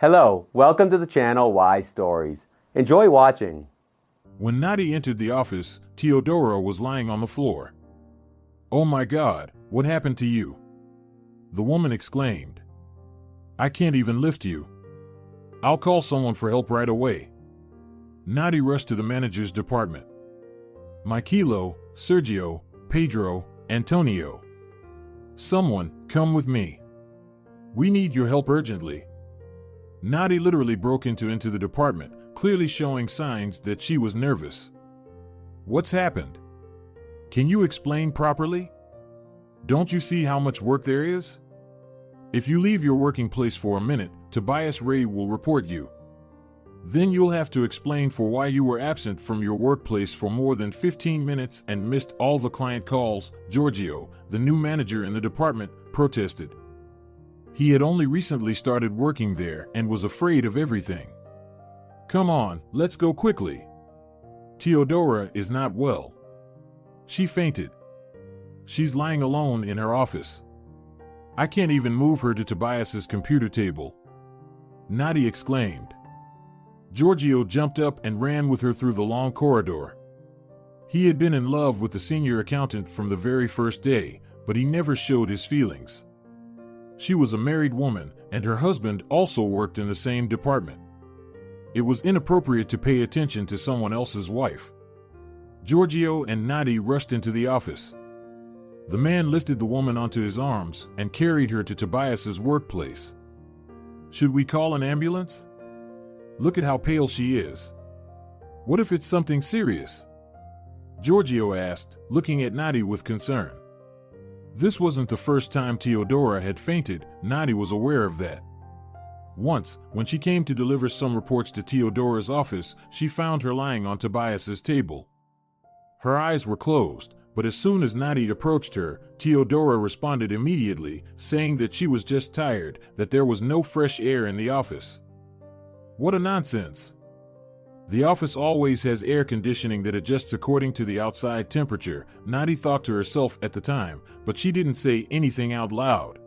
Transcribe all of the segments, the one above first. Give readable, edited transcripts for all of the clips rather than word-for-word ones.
Hello, welcome to the channel Why Stories. Enjoy watching. When Nati entered the office, Teodora was lying on the floor. "Oh my God, what happened to you?" the woman exclaimed. "I can't even lift you. I'll call someone for help right away." Nati rushed to the manager's department. "Micaelo, Sergio, Pedro, Antonio. Someone, come with me. We need your help urgently." Nati literally broke into the department, clearly showing signs that she was nervous. "What's happened? Can you explain properly? Don't you see how much work there is? If you leave your working place for a minute, Tobias Ray will report you. Then you'll have to explain for why you were absent from your workplace for more than 15 minutes and missed all the client calls." Sergio, the new manager in the department, protested. He had only recently started working there and was afraid of everything. "Come on, let's go quickly. Teodora is not well. She fainted. She's lying alone in her office. I can't even move her to Tobias's computer table," Nati exclaimed. Sergio jumped up and ran with her through the long corridor. He had been in love with the senior accountant from the very first day, but he never showed his feelings. She was a married woman, and her husband also worked in the same department. It was inappropriate to pay attention to someone else's wife. Sergio and Nati rushed into the office. The man lifted the woman onto his arms and carried her to Tobias's workplace. "Should we call an ambulance? Look at how pale she is. What if it's something serious?" Sergio asked, looking at Nati with concern. This wasn't the first time Teodora had fainted. Nati was aware of that. Once, when she came to deliver some reports to Teodora's office, she found her lying on Tobias's table. Her eyes were closed, but as soon as Nati approached her, Teodora responded immediately, saying that she was just tired, that there was no fresh air in the office. What a nonsense! The office always has air conditioning that adjusts according to the outside temperature, Nati thought to herself at the time, but she didn't say anything out loud.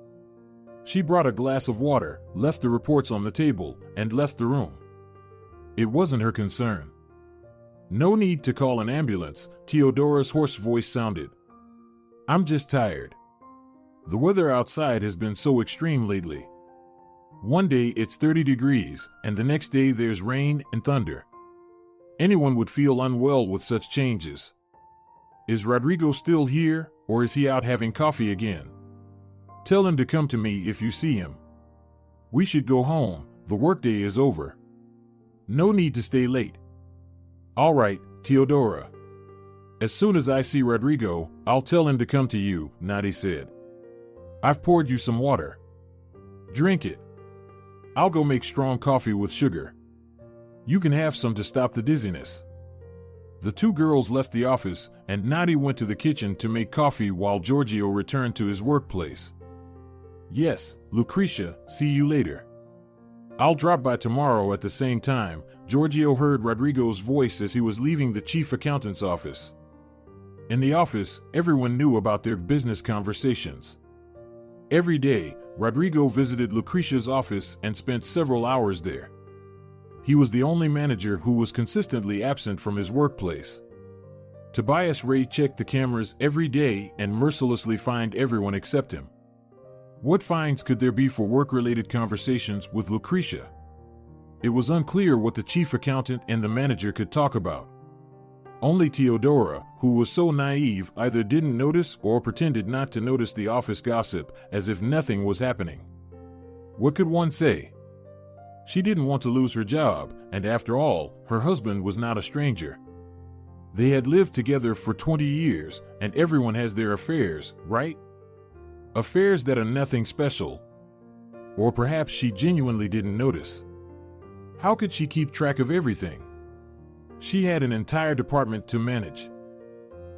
She brought a glass of water, left the reports on the table, and left the room. It wasn't her concern. "No need to call an ambulance," Teodora's hoarse voice sounded. "I'm just tired. The weather outside has been so extreme lately. One day it's 30 degrees, and the next day there's rain and thunder. Anyone would feel unwell with such changes. Is Rodrigo still here, or is he out having coffee again? Tell him to come to me if you see him. We should go home, the workday is over. No need to stay late." "All right, Teodora. As soon as I see Rodrigo, I'll tell him to come to you," Nati said. "I've poured you some water. Drink it. I'll go make strong coffee with sugar. You can have some to stop the dizziness." The two girls left the office, and Nati went to the kitchen to make coffee while Sergio returned to his workplace. "Yes, Lucretia, see you later. I'll drop by tomorrow at the same time." Sergio heard Rodrigo's voice as he was leaving the chief accountant's office. In the office, everyone knew about their business conversations. Every day, Rodrigo visited Lucretia's office and spent several hours there. He was the only manager who was consistently absent from his workplace. Tobias Ray checked the cameras every day and mercilessly fined everyone except him. What fines could there be for work-related conversations with Lucretia? It was unclear what the chief accountant and the manager could talk about. Only Teodora, who was so naive, either didn't notice or pretended not to notice the office gossip, as if nothing was happening. What could one say? She didn't want to lose her job, and after all, her husband was not a stranger. They had lived together for 20 years, and everyone has their affairs, right? Affairs that are nothing special. Or perhaps she genuinely didn't notice. How could she keep track of everything? She had an entire department to manage.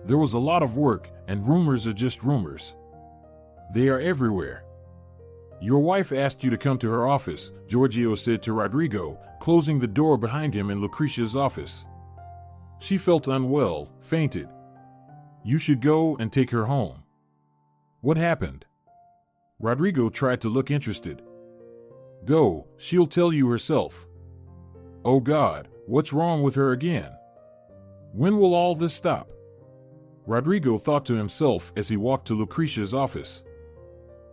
There was a lot of work, and rumors are just rumors. They are everywhere. "Your wife asked you to come to her office," Sergio said to Rodrigo, closing the door behind him in Lucretia's office. "She felt unwell, fainted. You should go and take her home." "What happened?" Rodrigo tried to look interested. Go, she'll tell you herself. Oh God, what's wrong with her again? When will all this stop? Rodrigo thought to himself as he walked to Lucretia's office.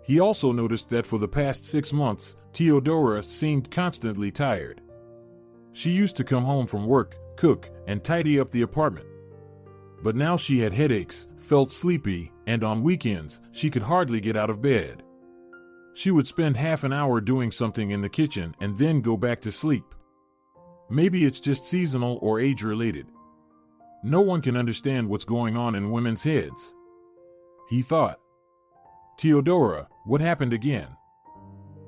He also noticed that for the past 6 months, Teodora seemed constantly tired. She used to come home from work, cook, and tidy up the apartment. But now she had headaches, felt sleepy, and on weekends, she could hardly get out of bed. She would spend half an hour doing something in the kitchen and then go back to sleep. Maybe it's just seasonal or age-related. No one can understand what's going on in women's heads. He thought. Teodora, what happened again?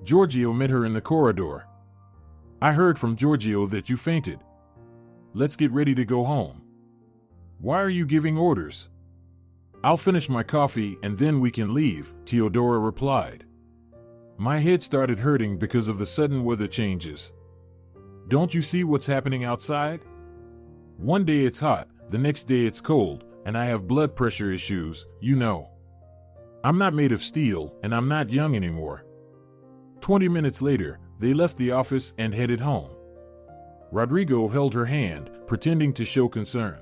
Giorgio met her in the corridor. I heard from Giorgio that you fainted. Let's get ready to go home. Why are you giving orders? I'll finish my coffee and then we can leave, Teodora replied. My head started hurting because of the sudden weather changes. Don't you see what's happening outside? One day it's hot, the next day it's cold, and I have blood pressure issues, you know. I'm not made of steel, and I'm not young anymore. 20 minutes later, they left the office and headed home. Rodrigo held her hand, pretending to show concern.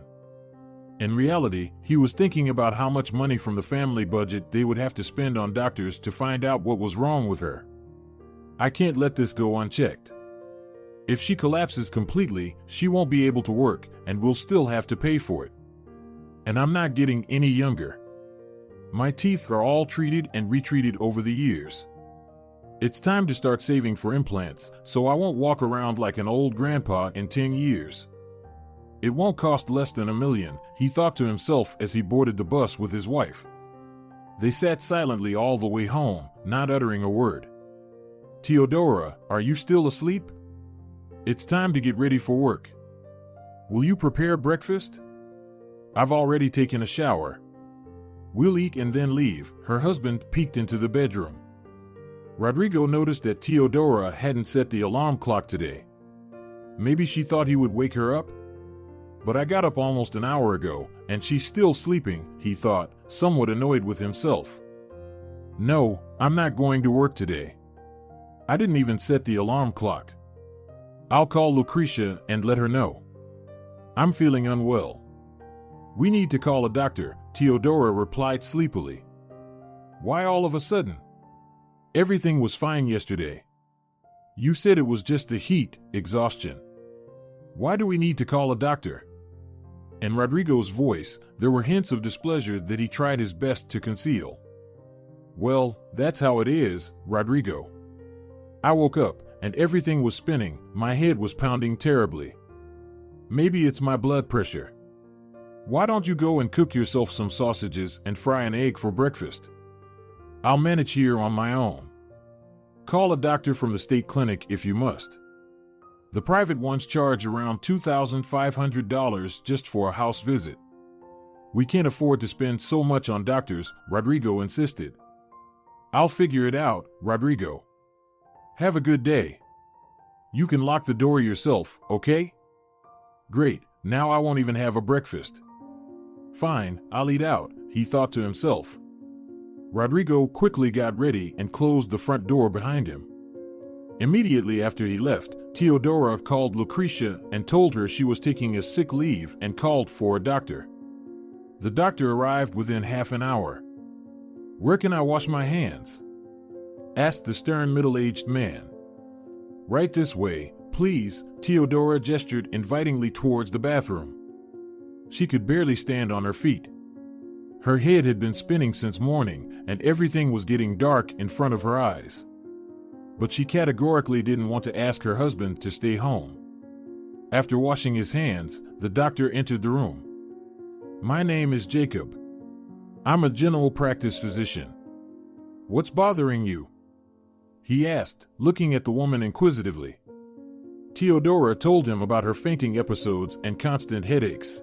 In reality, he was thinking about how much money from the family budget they would have to spend on doctors to find out what was wrong with her. I can't let this go unchecked. If she collapses completely, she won't be able to work, and we'll still have to pay for it. And I'm not getting any younger. My teeth are all treated and retreated over the years. It's time to start saving for implants, so I won't walk around like an old grandpa in 10 years. It won't cost less than $1 million, he thought to himself as he boarded the bus with his wife. They sat silently all the way home, not uttering a word. Teodora, are you still asleep? It's time to get ready for work. Will you prepare breakfast? I've already taken a shower. We'll eat and then leave, her husband peeked into the bedroom. Rodrigo noticed that Teodora hadn't set the alarm clock today. Maybe she thought he would wake her up? But I got up almost an hour ago, and she's still sleeping, he thought, somewhat annoyed with himself. No, I'm not going to work today. I didn't even set the alarm clock. I'll call Lucretia and let her know. I'm feeling unwell. We need to call a doctor, Teodora replied sleepily. Why all of a sudden? Everything was fine yesterday. You said it was just the heat, exhaustion. Why do we need to call a doctor? In Rodrigo's voice, there were hints of displeasure that he tried his best to conceal. Well, that's how it is, Rodrigo. I woke up, and everything was spinning, my head was pounding terribly. Maybe it's my blood pressure. Why don't you go and cook yourself some sausages and fry an egg for breakfast? I'll manage here on my own. Call a doctor from the state clinic if you must. The private ones charge around $2,500 just for a house visit. We can't afford to spend so much on doctors, Rodrigo insisted. I'll figure it out, Rodrigo. Have a good day. You can lock the door yourself, okay? Great, now I won't even have a breakfast. Fine, I'll eat out, he thought to himself. Rodrigo quickly got ready and closed the front door behind him. Immediately after he left, Teodora called Lucretia and told her she was taking a sick leave and called for a doctor. The doctor arrived within half an hour. Where can I wash my hands? Asked the stern middle-aged man. Right this way, please, Teodora gestured invitingly towards the bathroom. She could barely stand on her feet. Her head had been spinning since morning, and everything was getting dark in front of her eyes. But she categorically didn't want to ask her husband to stay home. After washing his hands, the doctor entered the room. My name is Jacob. I'm a general practice physician. What's bothering you? He asked, looking at the woman inquisitively. Teodora told him about her fainting episodes and constant headaches.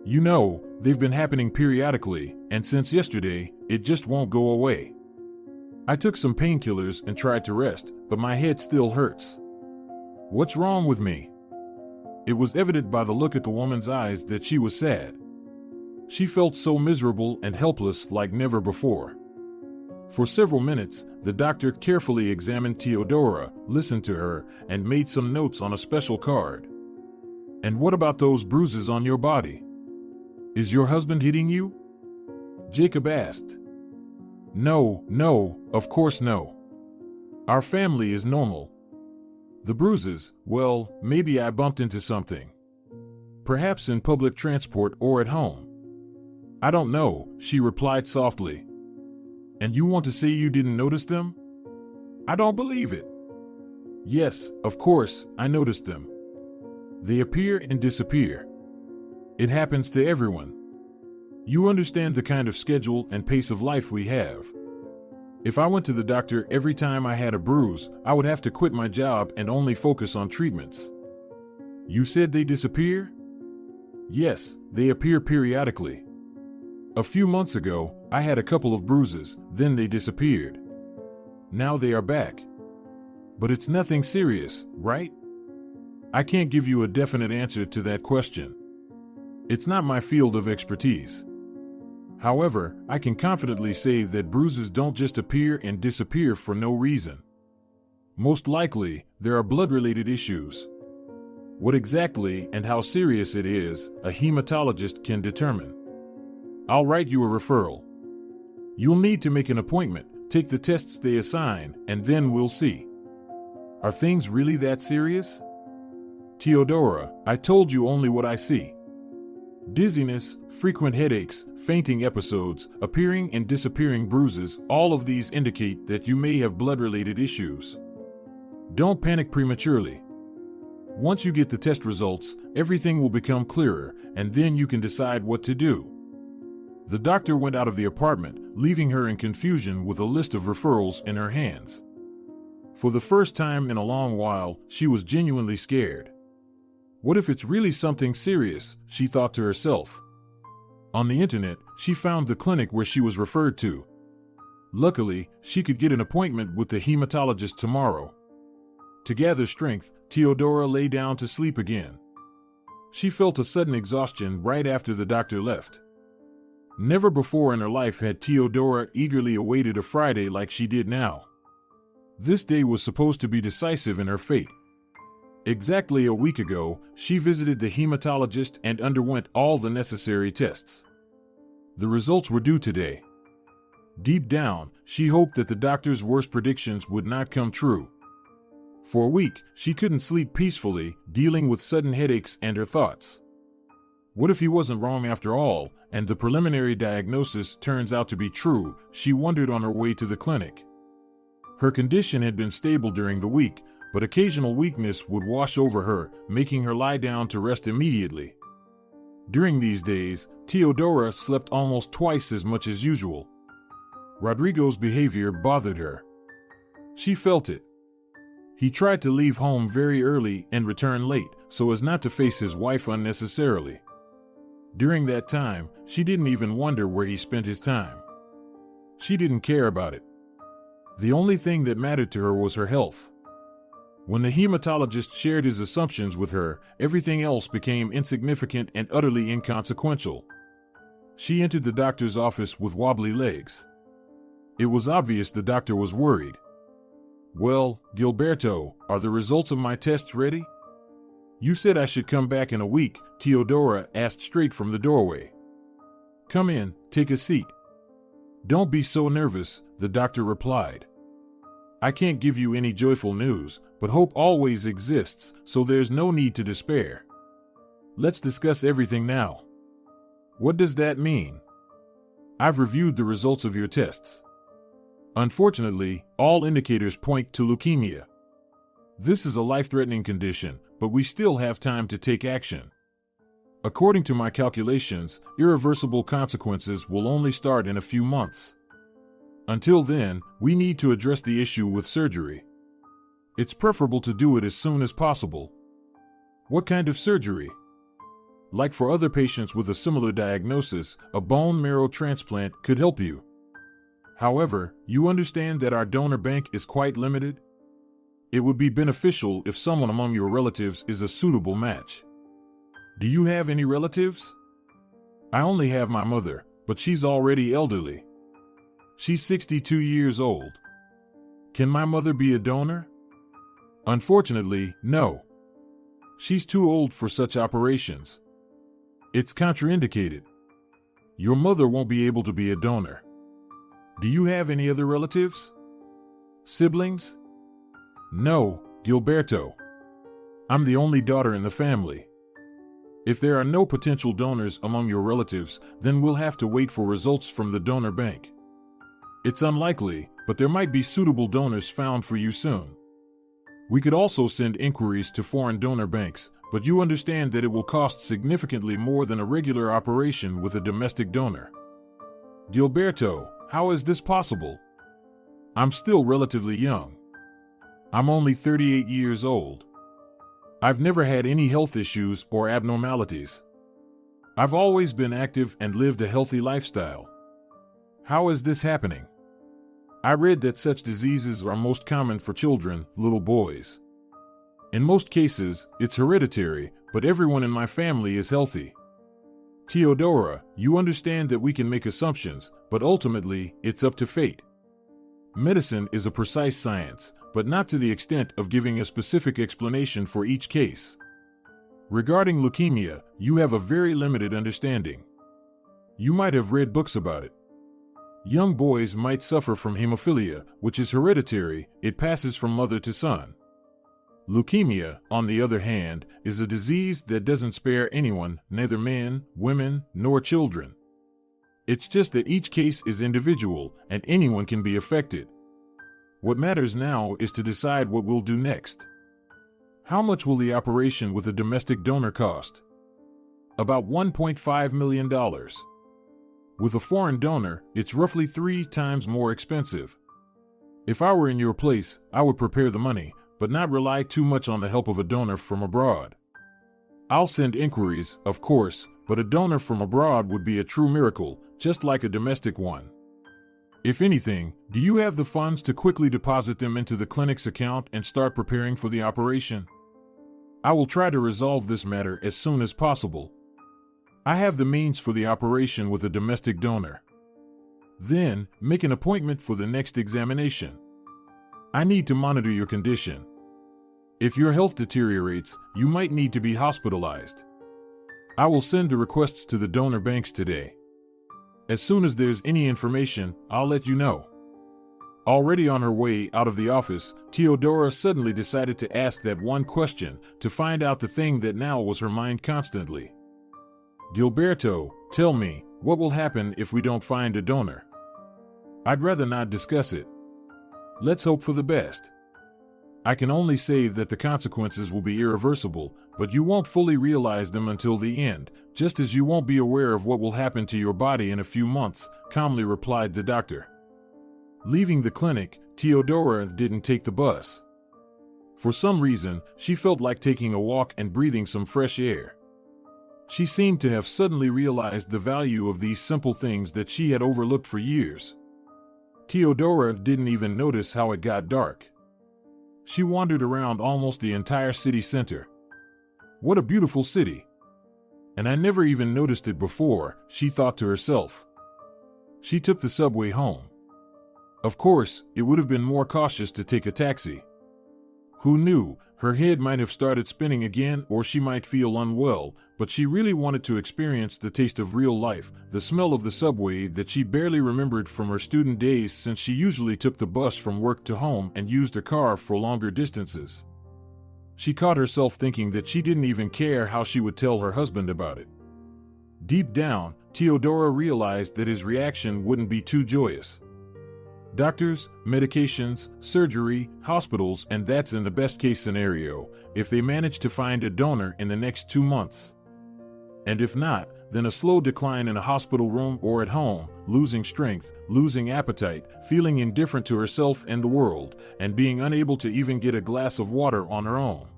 You know, they've been happening periodically, and since yesterday, it just won't go away. I took some painkillers and tried to rest, but my head still hurts. What's wrong with me? It was evident by the look at the woman's eyes that she was sad. She felt so miserable and helpless like never before. For several minutes, the doctor carefully examined Teodora, listened to her, and made some notes on a special card. "And what about those bruises on your body? Is your husband hitting you?" Jacob asked. No, of course no. Our family is normal. The bruises, well, maybe I bumped into something. Perhaps in public transport or at home. I don't know, she replied softly. And you want to say you didn't notice them? I don't believe it. Yes, of course, I noticed them. They appear and disappear. It happens to everyone. You understand the kind of schedule and pace of life we have. If I went to the doctor every time I had a bruise, I would have to quit my job and only focus on treatments. You said they disappear? Yes, they appear periodically. A few months ago, I had a couple of bruises, then they disappeared. Now they are back. But it's nothing serious, right? I can't give you a definite answer to that question. It's not my field of expertise. However, I can confidently say that bruises don't just appear and disappear for no reason. Most likely, there are blood-related issues. What exactly and how serious it is, a hematologist can determine. I'll write you a referral. You'll need to make an appointment, take the tests they assign, and then we'll see. Are things really that serious? Teodora, I told you only what I see. Dizziness, frequent headaches, fainting episodes, appearing and disappearing bruises, all of these indicate that you may have blood-related issues. Don't panic prematurely. Once you get the test results, everything will become clearer, and then you can decide what to do. The doctor went out of the apartment, leaving her in confusion with a list of referrals in her hands. For the first time in a long while, she was genuinely scared. What if it's really something serious, she thought to herself. On the internet, she found the clinic where she was referred to. Luckily, she could get an appointment with the hematologist tomorrow. To gather strength, Teodora lay down to sleep again. She felt a sudden exhaustion right after the doctor left. Never before in her life had Teodora eagerly awaited a Friday like she did now. This day was supposed to be decisive in her fate. Exactly a week ago, she visited the hematologist and underwent all the necessary tests. The results were due today. Deep down, she hoped that the doctor's worst predictions would not come true. For a week, she couldn't sleep peacefully, dealing with sudden headaches and her thoughts. What if he wasn't wrong after all, and the preliminary diagnosis turns out to be true, she wondered on her way to the clinic. Her condition had been stable during the week, but occasional weakness would wash over her, making her lie down to rest immediately. During these days, Teodora slept almost twice as much as usual. Rodrigo's behavior bothered her. She felt it. He tried to leave home very early and return late, so as not to face his wife unnecessarily. During that time, she didn't even wonder where he spent his time. She didn't care about it. The only thing that mattered to her was her health. When the hematologist shared his assumptions with her, everything else became insignificant and utterly inconsequential. She entered the doctor's office with wobbly legs. It was obvious the doctor was worried. "Well, Gilberto, are the results of my tests ready?" "You said I should come back in a week," Teodora asked straight from the doorway. "Come in, take a seat." "Don't be so nervous," the doctor replied. "I can't give you any joyful news, but hope always exists, so there's no need to despair. Let's discuss everything now." "What does that mean?" "I've reviewed the results of your tests. Unfortunately, all indicators point to leukemia. This is a life-threatening condition, but we still have time to take action. According to my calculations, irreversible consequences will only start in a few months. Until then, we need to address the issue with surgery. It's preferable to do it as soon as possible." "What kind of surgery?" "Like for other patients with a similar diagnosis, a bone marrow transplant could help you. However, you understand that our donor bank is quite limited? It would be beneficial if someone among your relatives is a suitable match." "Do you have any relatives?" "I only have my mother, but she's already elderly. She's 62 years old. Can my mother be a donor? Unfortunately, no. She's too old for such operations. It's contraindicated. Your mother won't be able to be a donor. Do you have any other relatives? Siblings? No, Gilberto. I'm the only daughter in the family. If there are no potential donors among your relatives, then we'll have to wait for results from the donor bank. It's unlikely, but there might be suitable donors found for you soon. We could also send inquiries to foreign donor banks, but you understand that it will cost significantly more than a regular operation with a domestic donor. Gilberto, how is this possible? I'm still relatively young. I'm only 38 years old. I've never had any health issues or abnormalities. I've always been active and lived a healthy lifestyle. How is this happening? I read that such diseases are most common for children, little boys. In most cases, it's hereditary, but everyone in my family is healthy. Teodora, you understand that we can make assumptions, but ultimately, it's up to fate. Medicine is a precise science, but not to the extent of giving a specific explanation for each case. Regarding leukemia, you have a very limited understanding. You might have read books about it. Young boys might suffer from hemophilia, which is hereditary. It passes from mother to son. Leukemia, on the other hand, is a disease that doesn't spare anyone, neither men, women, nor children. It's just that each case is individual, and anyone can be affected. What matters now is to decide what we'll do next. How much will the operation with a domestic donor cost? About $1.5 million. With a foreign donor, it's roughly 3 times more expensive. If I were in your place, I would prepare the money, but not rely too much on the help of a donor from abroad. I'll send inquiries, of course, but a donor from abroad would be a true miracle, just like a domestic one. If anything, do you have the funds to quickly deposit them into the clinic's account and start preparing for the operation? I will try to resolve this matter as soon as possible. I have the means for the operation with a domestic donor. Then, make an appointment for the next examination. I need to monitor your condition. If your health deteriorates, you might need to be hospitalized. I will send the requests to the donor banks today. As soon as there's any information, I'll let you know. Already on her way out of the office, Teodora suddenly decided to ask that one question to find out the thing that now was her mind constantly. Gilberto, tell me, what will happen if we don't find a donor? I'd rather not discuss it. Let's hope for the best. I can only say that the consequences will be irreversible, but you won't fully realize them until the end, just as you won't be aware of what will happen to your body in a few months, calmly replied the doctor. Leaving the clinic, Teodora didn't take the bus. For some reason, she felt like taking a walk and breathing some fresh air. She seemed to have suddenly realized the value of these simple things that she had overlooked for years. Teodora didn't even notice how it got dark. She wandered around almost the entire city center. What a beautiful city! And I never even noticed it before, she thought to herself. She took the subway home. Of course, it would have been more cautious to take a taxi. Who knew, her head might have started spinning again or she might feel unwell, but she really wanted to experience the taste of real life, the smell of the subway that she barely remembered from her student days since she usually took the bus from work to home and used her car for longer distances. She caught herself thinking that she didn't even care how she would tell her husband about it. Deep down, Teodora realized that his reaction wouldn't be too joyous. Doctors, medications, surgery, hospitals, and that's in the best case scenario, if they manage to find a donor in the next 2 months. And if not, then a slow decline in a hospital room or at home, losing strength, losing appetite, feeling indifferent to herself and the world, and being unable to even get a glass of water on her own.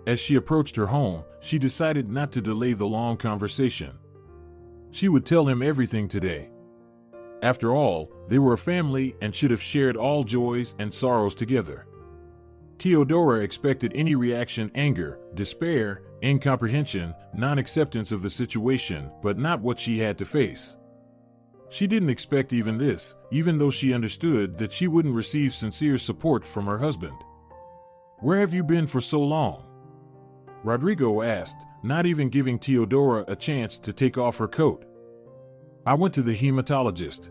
As she approached her home, she decided not to delay the long conversation. She would tell him everything today. After all, they were a family and should have shared all joys and sorrows together. Teodora expected any reaction: anger, despair, incomprehension, non-acceptance of the situation, but not what she had to face. She didn't expect even this, even though she understood that she wouldn't receive sincere support from her husband. "Where have you been for so long?" Rodrigo asked, not even giving Teodora a chance to take off her coat. "I went to the hematologist.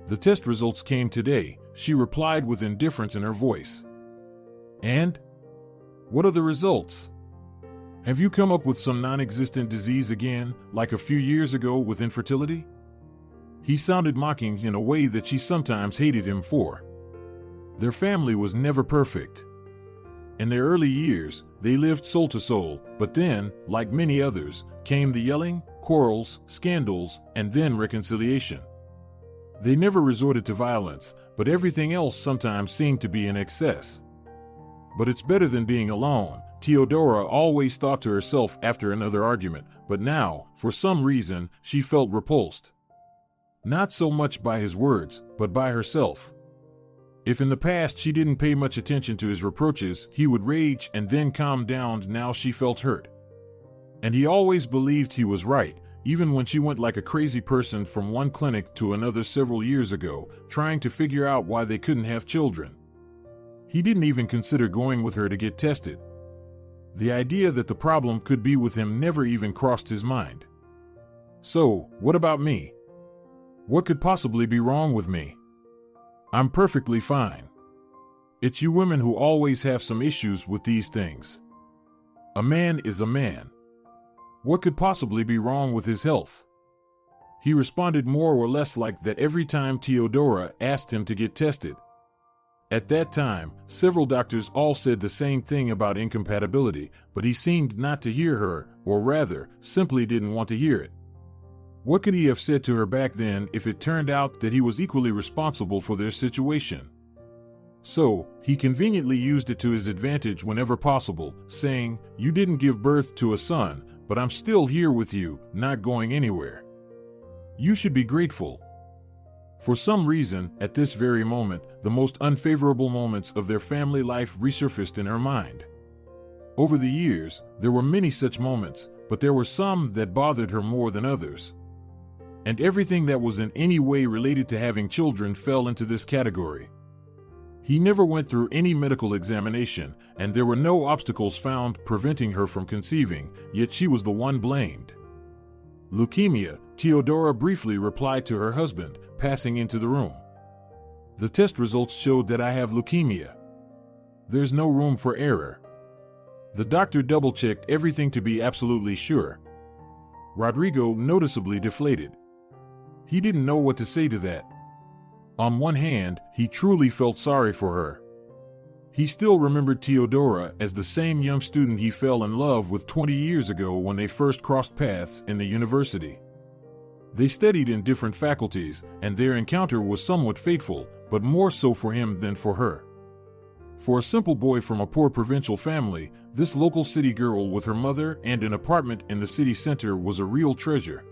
The test results came today," she replied with indifference in her voice. "And? What are the results? Have you come up with some non-existent disease again, like a few years ago with infertility?" He sounded mocking in a way that she sometimes hated him for. Their family was never perfect. In their early years, they lived soul to soul, but then, like many others, came the yelling, quarrels, scandals, and then reconciliation. They never resorted to violence, but everything else sometimes seemed to be in excess. "But it's better than being alone," Teodora always thought to herself after another argument, but now, for some reason, she felt repulsed. Not so much by his words, but by herself. If in the past she didn't pay much attention to his reproaches, he would rage and then calm down. Now she felt hurt. And he always believed he was right, even when she went like a crazy person from one clinic to another several years ago, trying to figure out why they couldn't have children. He didn't even consider going with her to get tested. The idea that the problem could be with him never even crossed his mind. "So, what about me? What could possibly be wrong with me? I'm perfectly fine. It's you women who always have some issues with these things. A man is a man. What could possibly be wrong with his health?" He responded more or less like that every time Teodora asked him to get tested. At that time, several doctors all said the same thing about incompatibility, but he seemed not to hear her, or rather, simply didn't want to hear it. What could he have said to her back then if it turned out that he was equally responsible for their situation? So, he conveniently used it to his advantage whenever possible, saying, "You didn't give birth to a son, but I'm still here with you, not going anywhere. You should be grateful." For some reason, at this very moment, the most unfavorable moments of their family life resurfaced in her mind. Over the years, there were many such moments, but there were some that bothered her more than others. And everything that was in any way related to having children fell into this category. He never went through any medical examination, and there were no obstacles found preventing her from conceiving, yet she was the one blamed. "Leukemia," Teodora briefly replied to her husband, passing into the room. "The test results showed that I have leukemia. There's no room for error." The doctor double-checked everything to be absolutely sure. Rodrigo noticeably deflated. He didn't know what to say to that. On one hand, he truly felt sorry for her. He still remembered Teodora as the same young student he fell in love with 20 years ago when they first crossed paths in the university. They studied in different faculties, and their encounter was somewhat fateful, but more so for him than for her. For a simple boy from a poor provincial family, this local city girl with her mother and an apartment in the city center was a real treasure.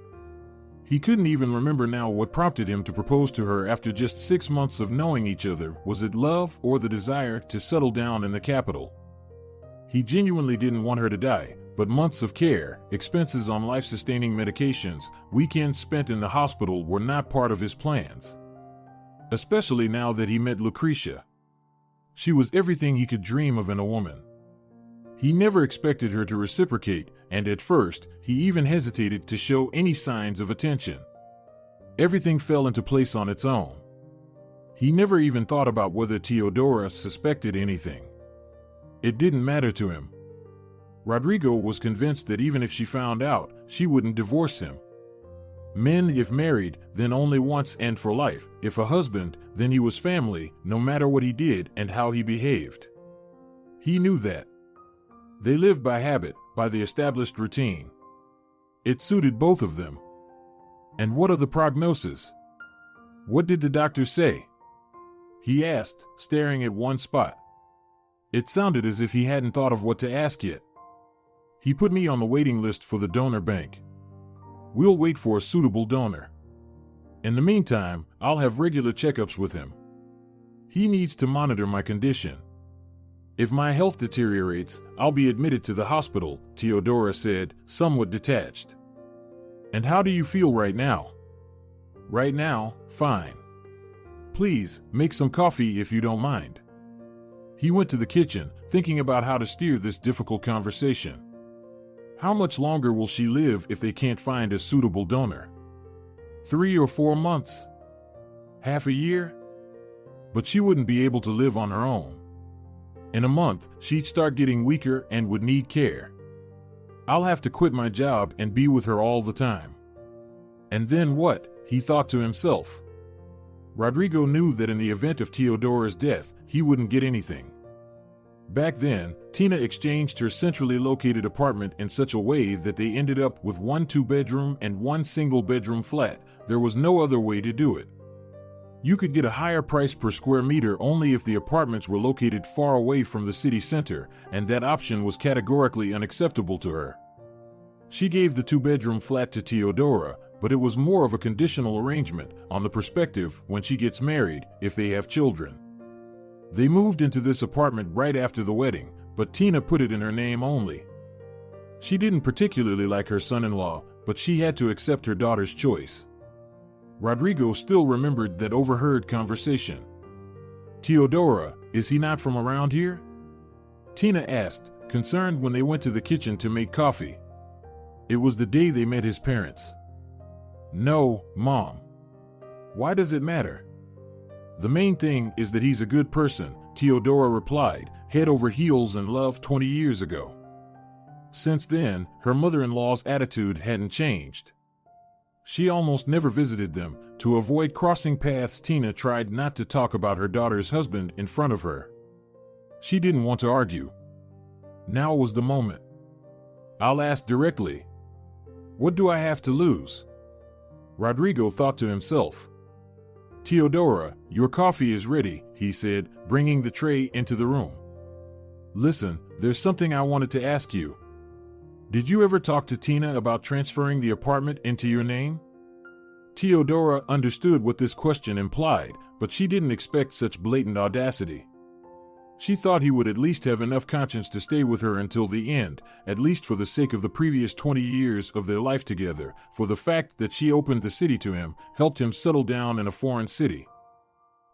He couldn't even remember now what prompted him to propose to her after just 6 months of knowing each other. Was it love or the desire to settle down in the capital? He genuinely didn't want her to die, but months of care, expenses on life-sustaining medications, weekends spent in the hospital were not part of his plans. Especially now that he met Lucretia. She was everything he could dream of in a woman. He never expected her to reciprocate, and at first, he even hesitated to show any signs of attention. Everything fell into place on its own. He never even thought about whether Teodora suspected anything. It didn't matter to him. Rodrigo was convinced that even if she found out, she wouldn't divorce him. Men, if married, then only once and for life. If a husband, then he was family, no matter what he did and how he behaved. He knew that. They lived by habit, by the established routine. It suited both of them. And what of the prognosis? What did the doctor say? He asked, staring at one spot. It sounded as if he hadn't thought of what to ask yet. He put me on the waiting list for the donor bank. We'll wait for a suitable donor. In the meantime, I'll have regular checkups with him. He needs to monitor my condition. If my health deteriorates, I'll be admitted to the hospital, Teodora said, somewhat detached. And how do you feel right now? Right now, fine. Please, make some coffee if you don't mind. He went to the kitchen, thinking about how to steer this difficult conversation. How much longer will she live if they can't find a suitable donor? 3 or 4 months? Half a year? But she wouldn't be able to live on her own. In a month, she'd start getting weaker and would need care. I'll have to quit my job and be with her all the time. And then what? He thought to himself. Rodrigo knew that in the event of Teodora's death, he wouldn't get anything. Back then, Tina exchanged her centrally located apartment in such a way that they ended up with 1 2-bedroom and 1 single-bedroom flat. There was no other way to do it. You could get a higher price per square meter only if the apartments were located far away from the city center, and that option was categorically unacceptable to her. She gave the 2-bedroom flat to Teodora, but it was more of a conditional arrangement on the perspective when she gets married, if they have children. They moved into this apartment right after the wedding, but Tina put it in her name only. She didn't particularly like her son-in-law, but she had to accept her daughter's choice. Rodrigo still remembered that overheard conversation. Teodora, is he not from around here? Tina asked, concerned when they went to the kitchen to make coffee. It was the day they met his parents. No, Mom. Why does it matter? The main thing is that he's a good person, Teodora replied, head over heels in love 20 years ago. Since then, her mother-in-law's attitude hadn't changed. She almost never visited them. To avoid crossing paths, Tina tried not to talk about her daughter's husband in front of her. She didn't want to argue. Now was the moment. I'll ask directly. What do I have to lose? Rodrigo thought to himself. Teodora, your coffee is ready, he said, bringing the tray into the room. Listen, there's something I wanted to ask you. Did you ever talk to Tina about transferring the apartment into your name? Teodora understood what this question implied, but she didn't expect such blatant audacity. She thought he would at least have enough conscience to stay with her until the end, at least for the sake of the previous 20 years of their life together, for the fact that she opened the city to him, helped him settle down in a foreign city.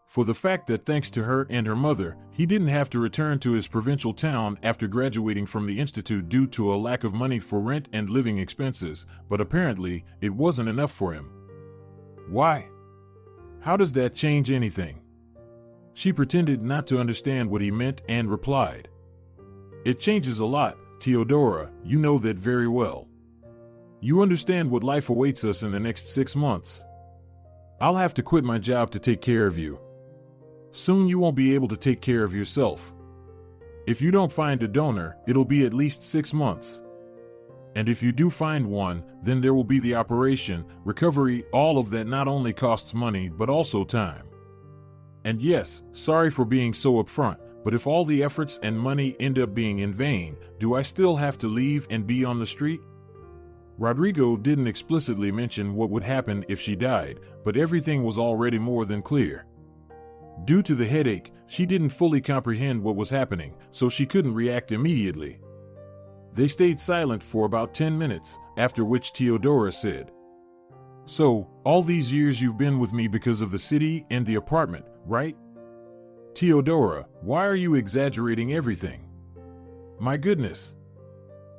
For the fact that thanks to her and her mother, he didn't have to return to his provincial town after graduating from the institute due to a lack of money for rent and living expenses, but apparently it wasn't enough for him. Why? How does that change anything? She pretended not to understand what he meant and replied. It changes a lot, Teodora, you know that very well. You understand what life awaits us in the next 6 months. I'll have to quit my job to take care of you. Soon you won't be able to take care of yourself. If you don't find a donor, it'll be at least 6 months. And if you do find one, then there will be the operation, recovery, all of that not only costs money but also time. And yes, sorry for being so upfront, but if all the efforts and money end up being in vain, do I still have to leave and be on the street? Rodrigo didn't explicitly mention what would happen if she died, but everything was already more than clear. Due to the headache, she didn't fully comprehend what was happening, so she couldn't react immediately. They stayed silent for about 10 minutes, after which Teodora said, So, all these years you've been with me because of the city and the apartment, right? Teodora, why are you exaggerating everything? My goodness.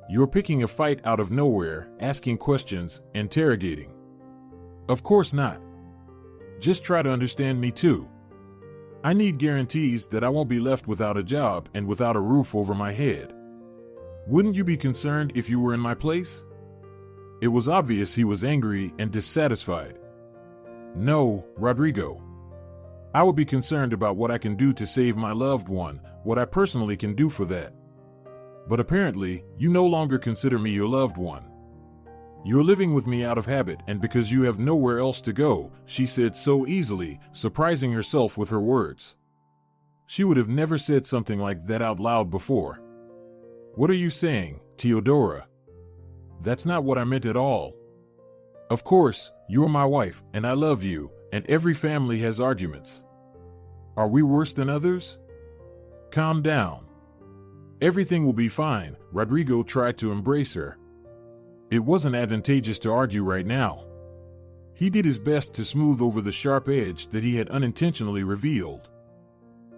You're picking a fight out of nowhere, asking questions, interrogating. Of course not. Just try to understand me too. I need guarantees that I won't be left without a job and without a roof over my head. Wouldn't you be concerned if you were in my place? It was obvious he was angry and dissatisfied. No, Rodrigo. I would be concerned about what I can do to save my loved one, what I personally can do for that. But apparently, you no longer consider me your loved one. You're living with me out of habit and because you have nowhere else to go, she said so easily, surprising herself with her words. She would have never said something like that out loud before. What are you saying, Teodora? That's not what I meant at all. Of course, you're my wife, and I love you, and every family has arguments. Are we worse than others? Calm down. Everything will be fine, Rodrigo tried to embrace her. It wasn't advantageous to argue right now. He did his best to smooth over the sharp edge that he had unintentionally revealed.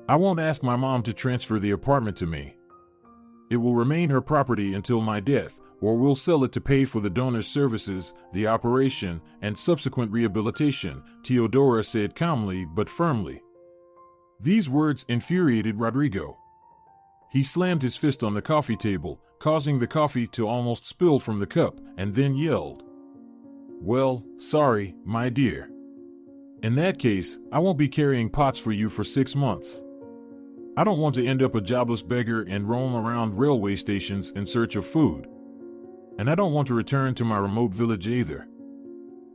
I won't ask my mom to transfer the apartment to me. It will remain her property until my death, or we'll sell it to pay for the donor's services, the operation, and subsequent rehabilitation, Teodora said calmly but firmly. These words infuriated Rodrigo. He slammed his fist on the coffee table, causing the coffee to almost spill from the cup, and then yelled, "Well, sorry, my dear. In that case, I won't be carrying pots for you for 6 months. I don't want to end up a jobless beggar and roam around railway stations in search of food. And I don't want to return to my remote village either.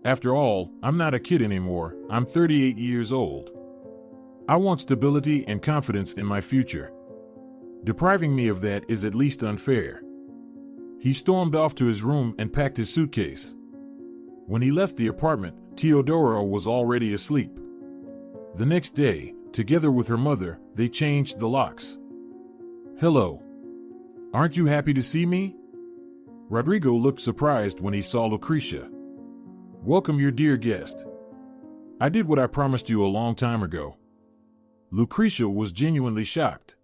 After all, I'm not a kid anymore, I'm 38 years old. I want stability and confidence in my future. Depriving me of that is at least unfair." He stormed off to his room and packed his suitcase. When he left the apartment, Teodora was already asleep. The next day, together with her mother, they changed the locks. "Hello. Aren't you happy to see me?" Rodrigo looked surprised when he saw Lucrecia. "Welcome your dear guest. I did what I promised you a long time ago." Lucrecia was genuinely shocked.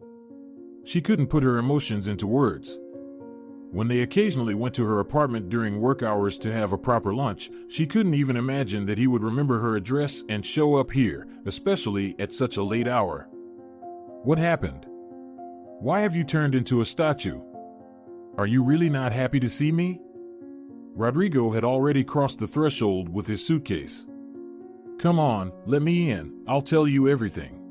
She couldn't put her emotions into words. When they occasionally went to her apartment during work hours to have a proper lunch, she couldn't even imagine that he would remember her address and show up here, especially at such a late hour. "What happened? Why have you turned into a statue? Are you really not happy to see me?" Rodrigo had already crossed the threshold with his suitcase. "Come on, let me in, I'll tell you everything."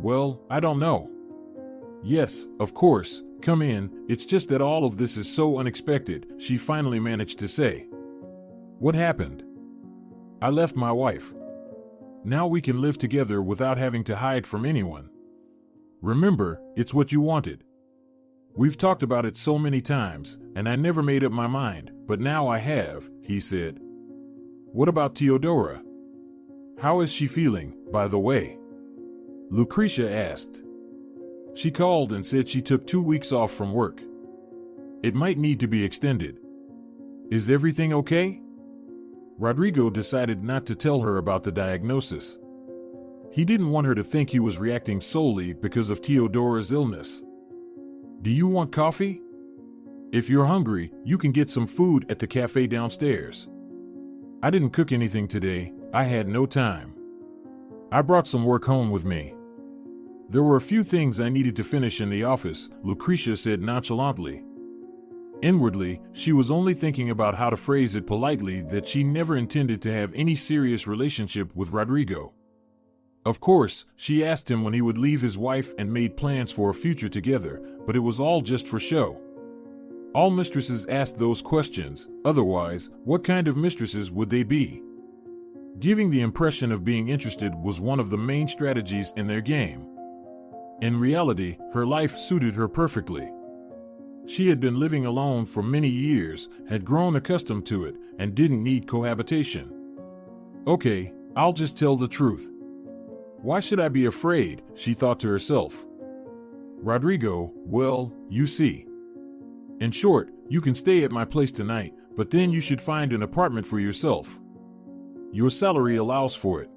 Well, I don't know." "Yes, of course, come in, it's just that all of this is so unexpected," she finally managed to say. "What happened?" "I left my wife. Now we can live together without having to hide from anyone. Remember, it's what you wanted. We've talked about it so many times, and I never made up my mind, but now I have," he said. "What about Teodora? How is she feeling, by the way?" Lucrecia asked. "She called and said she took 2 weeks off from work. It might need to be extended. Is everything okay?" Rodrigo decided not to tell her about the diagnosis. He didn't want her to think he was reacting solely because of Teodora's illness. "Do you want coffee? If you're hungry, you can get some food at the cafe downstairs. I didn't cook anything today, I had no time. I brought some work home with me. There were a few things I needed to finish in the office," Lucrecia said nonchalantly. Inwardly, she was only thinking about how to phrase it politely that she never intended to have any serious relationship with Rodrigo. Of course, she asked him when he would leave his wife and made plans for a future together, but it was all just for show. All mistresses asked those questions, otherwise, what kind of mistresses would they be? Giving the impression of being interested was one of the main strategies in their game. In reality, her life suited her perfectly. She had been living alone for many years, had grown accustomed to it, and didn't need cohabitation. "Okay, I'll just tell the truth. Why should I be afraid?" she thought to herself. "Rodrigo, well, you see. In short, you can stay at my place tonight, but then you should find an apartment for yourself. Your salary allows for it.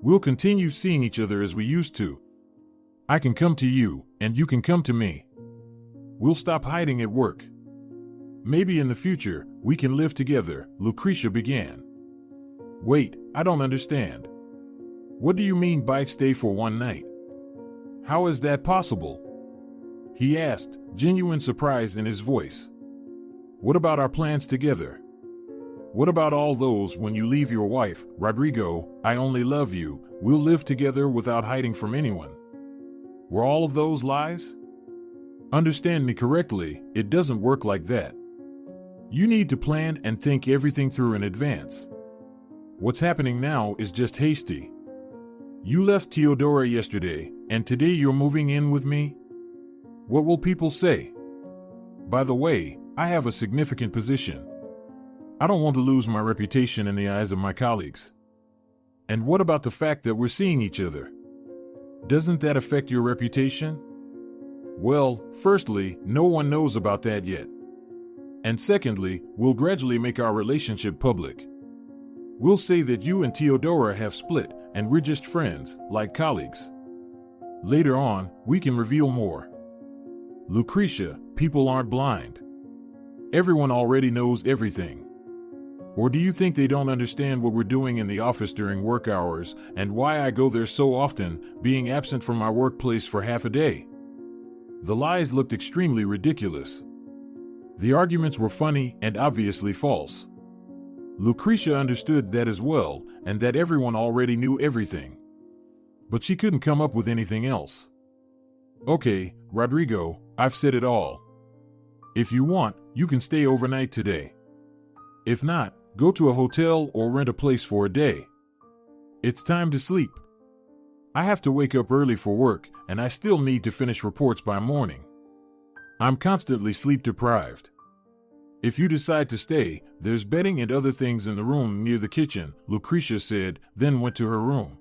We'll continue seeing each other as we used to. I can come to you, and you can come to me. We'll stop hiding at work. Maybe in the future, we can live together," Lucrecia began. "Wait, I don't understand. What do you mean by stay for one night? How is that possible?" he asked, genuine surprise in his voice. "What about our plans together? What about all those when you leave your wife, Rodrigo, I only love you, we'll live together without hiding from anyone? Were all of those lies? Understand me correctly, it doesn't work like that. You need to plan and think everything through in advance. What's happening now is just hasty. You left Teodora yesterday, and today you're moving in with me? What will people say? By the way, I have a significant position. I don't want to lose my reputation in the eyes of my colleagues. And what about the fact that we're seeing each other? Doesn't that affect your reputation? Well, firstly, no one knows about that yet. And secondly, we'll gradually make our relationship public. We'll say that you and Teodora have split, and we're just friends, like colleagues. Later on, we can reveal more. Lucretia, people aren't blind. Everyone already knows everything. Or do you think they don't understand what we're doing in the office during work hours and why I go there so often, being absent from my workplace for half a day? The lies looked extremely ridiculous. The arguments were funny and obviously false. Lucretia understood that as well, and that everyone already knew everything. But she couldn't come up with anything else. Okay, Rodrigo, I've said it all. If you want, you can stay overnight today. If not, go to a hotel or rent a place for a day. It's time to sleep. I have to wake up early for work, and I still need to finish reports by morning. I'm constantly sleep deprived. If you decide to stay, there's bedding and other things in the room near the kitchen, Lucretia said, then went to her room.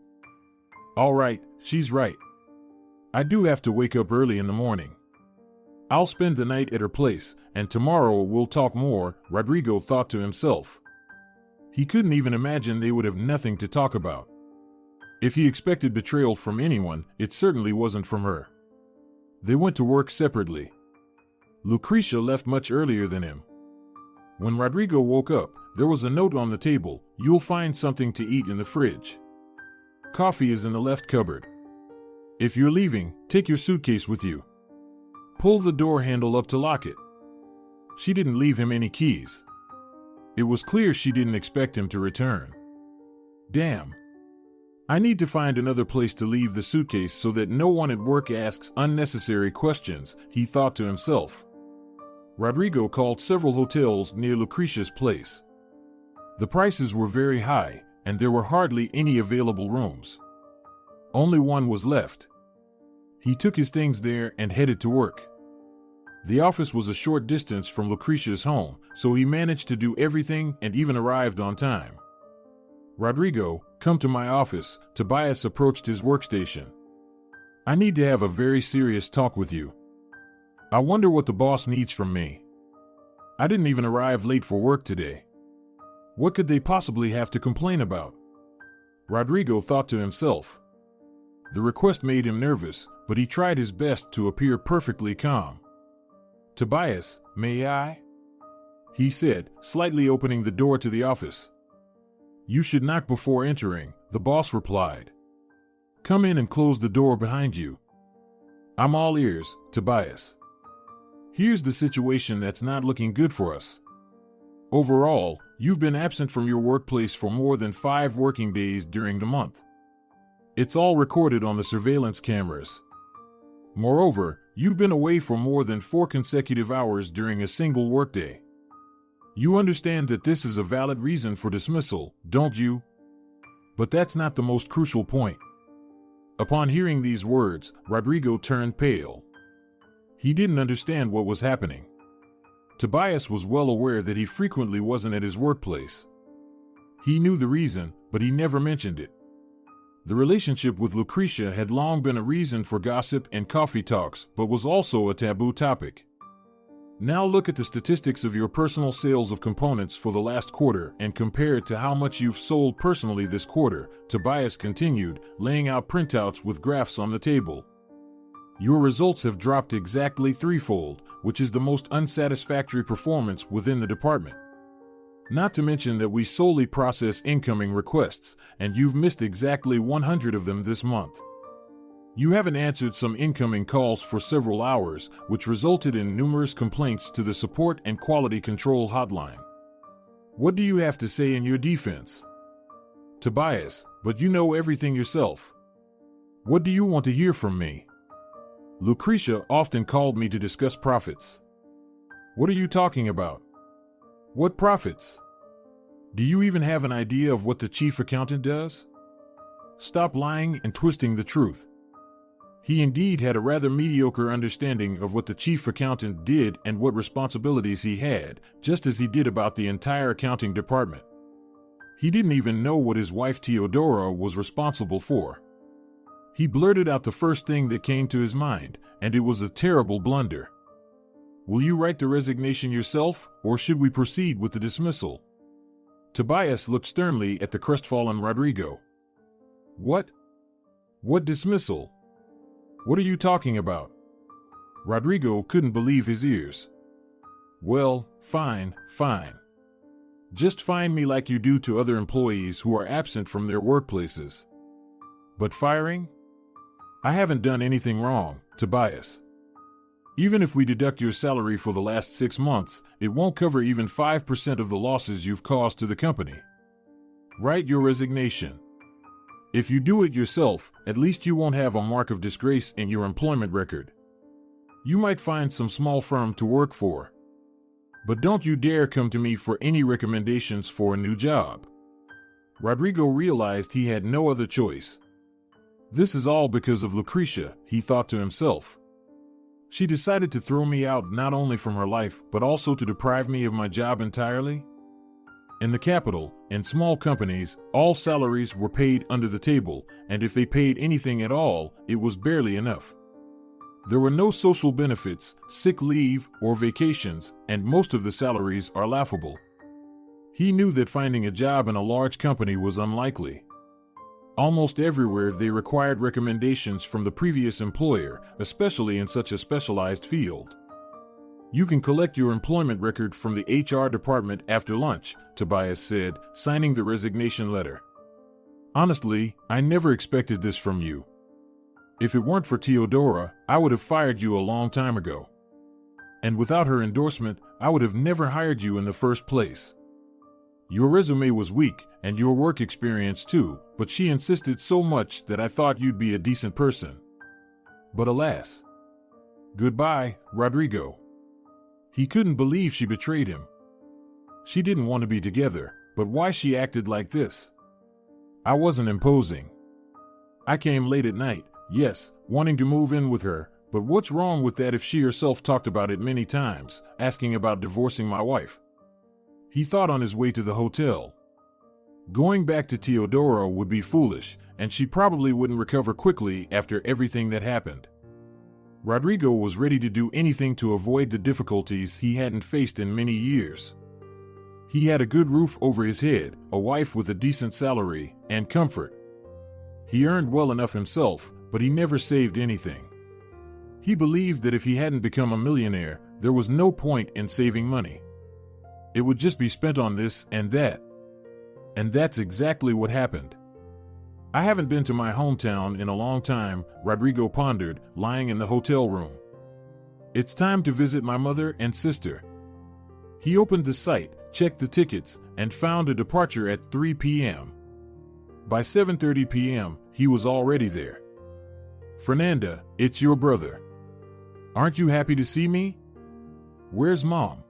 All right, she's right. I do have to wake up early in the morning. I'll spend the night at her place, and tomorrow we'll talk more, Rodrigo thought to himself. He couldn't even imagine they would have nothing to talk about. If he expected betrayal from anyone, it certainly wasn't from her. They went to work separately. Lucretia left much earlier than him. When Rodrigo woke up, there was a note on the table, "You'll find something to eat in the fridge. Coffee is in the left cupboard. If you're leaving, take your suitcase with you. Pull the door handle up to lock it." She didn't leave him any keys. It was clear she didn't expect him to return. Damn. I need to find another place to leave the suitcase so that no one at work asks unnecessary questions, he thought to himself. Rodrigo called several hotels near Lucretia's place. The prices were very high, and there were hardly any available rooms. Only one was left. He took his things there and headed to work. The office was a short distance from Lucretia's home, so he managed to do everything and even arrived on time. Rodrigo, come to my office, Tobias approached his workstation. I need to have a very serious talk with you. I wonder what the boss needs from me. I didn't even arrive late for work today. What could they possibly have to complain about? Rodrigo thought to himself. The request made him nervous, but he tried his best to appear perfectly calm. Tobias, may I? He said, slightly opening the door to the office. You should knock before entering, the boss replied. Come in and close the door behind you. I'm all ears, Tobias. Here's the situation that's not looking good for us. Overall, you've been absent from your workplace for more than 5 working days during the month. It's all recorded on the surveillance cameras. Moreover, you've been away for more than 4 consecutive hours during a single workday. You understand that this is a valid reason for dismissal, don't you? But that's not the most crucial point. Upon hearing these words, Rodrigo turned pale. He didn't understand what was happening. Tobias was well aware that he frequently wasn't at his workplace. He knew the reason, but he never mentioned it. The relationship with Lucretia had long been a reason for gossip and coffee talks, but was also a taboo topic. Now look at the statistics of your personal sales of components for the last quarter and compare it to how much you've sold personally this quarter, Tobias continued, laying out printouts with graphs on the table. Your results have dropped exactly 3-fold, which is the most unsatisfactory performance within the department. Not to mention that we solely process incoming requests, and you've missed exactly 100 of them this month. You haven't answered some incoming calls for several hours, which resulted in numerous complaints to the support and quality control hotline. What do you have to say in your defense? Tobias, but you know everything yourself. What do you want to hear from me? Lucretia often called me to discuss profits. What are you talking about? What profits? Do you even have an idea of what the chief accountant does? Stop lying and twisting the truth. He indeed had a rather mediocre understanding of what the chief accountant did and what responsibilities he had, just as he did about the entire accounting department. He didn't even know what his wife Teodora was responsible for. He blurted out the first thing that came to his mind, and it was a terrible blunder. Will you write the resignation yourself, or should we proceed with the dismissal? Tobias looked sternly at the crestfallen Rodrigo. What? What dismissal? What are you talking about? Rodrigo couldn't believe his ears. Well, fine. Just fine me like you do to other employees who are absent from their workplaces. But firing? I haven't done anything wrong, Tobias. Even if we deduct your salary for the last 6 months, it won't cover even 5% of the losses you've caused to the company. Write your resignation. If you do it yourself, at least you won't have a mark of disgrace in your employment record. You might find some small firm to work for. But don't you dare come to me for any recommendations for a new job. Rodrigo realized he had no other choice. This is all because of Lucrecia, he thought to himself. She decided to throw me out not only from her life, but also to deprive me of my job entirely? In the capital, in small companies, all salaries were paid under the table, and if they paid anything at all, it was barely enough. There were no social benefits, sick leave, or vacations, and most of the salaries are laughable. He knew that finding a job in a large company was unlikely. Almost everywhere they required recommendations from the previous employer, especially in such a specialized field. You can collect your employment record from the HR department after lunch, Tobias said, signing the resignation letter. Honestly, I never expected this from you. If it weren't for Teodora, I would have fired you a long time ago. And without her endorsement, I would have never hired you in the first place. Your resume was weak, and your work experience too, but she insisted so much that I thought you'd be a decent person. But alas. Goodbye, Rodrigo. He couldn't believe she betrayed him. She didn't want to be together, but why she acted like this? I wasn't imposing. I came late at night, yes, wanting to move in with her, but what's wrong with that if she herself talked about it many times, asking about divorcing my wife? He thought on his way to the hotel. Going back to Teodora would be foolish, and she probably wouldn't recover quickly after everything that happened. Rodrigo was ready to do anything to avoid the difficulties he hadn't faced in many years. He had a good roof over his head, a wife with a decent salary, and comfort. He earned well enough himself, but he never saved anything. He believed that if he hadn't become a millionaire, there was no point in saving money. It would just be spent on this and that. And that's exactly what happened. I haven't been to my hometown in a long time, Rodrigo pondered, lying in the hotel room. It's time to visit my mother and sister. He opened the site, checked the tickets, and found a departure at 3 p.m. By 7:30 p.m., he was already there. Fernanda, it's your brother. Aren't you happy to see me? Where's Mom?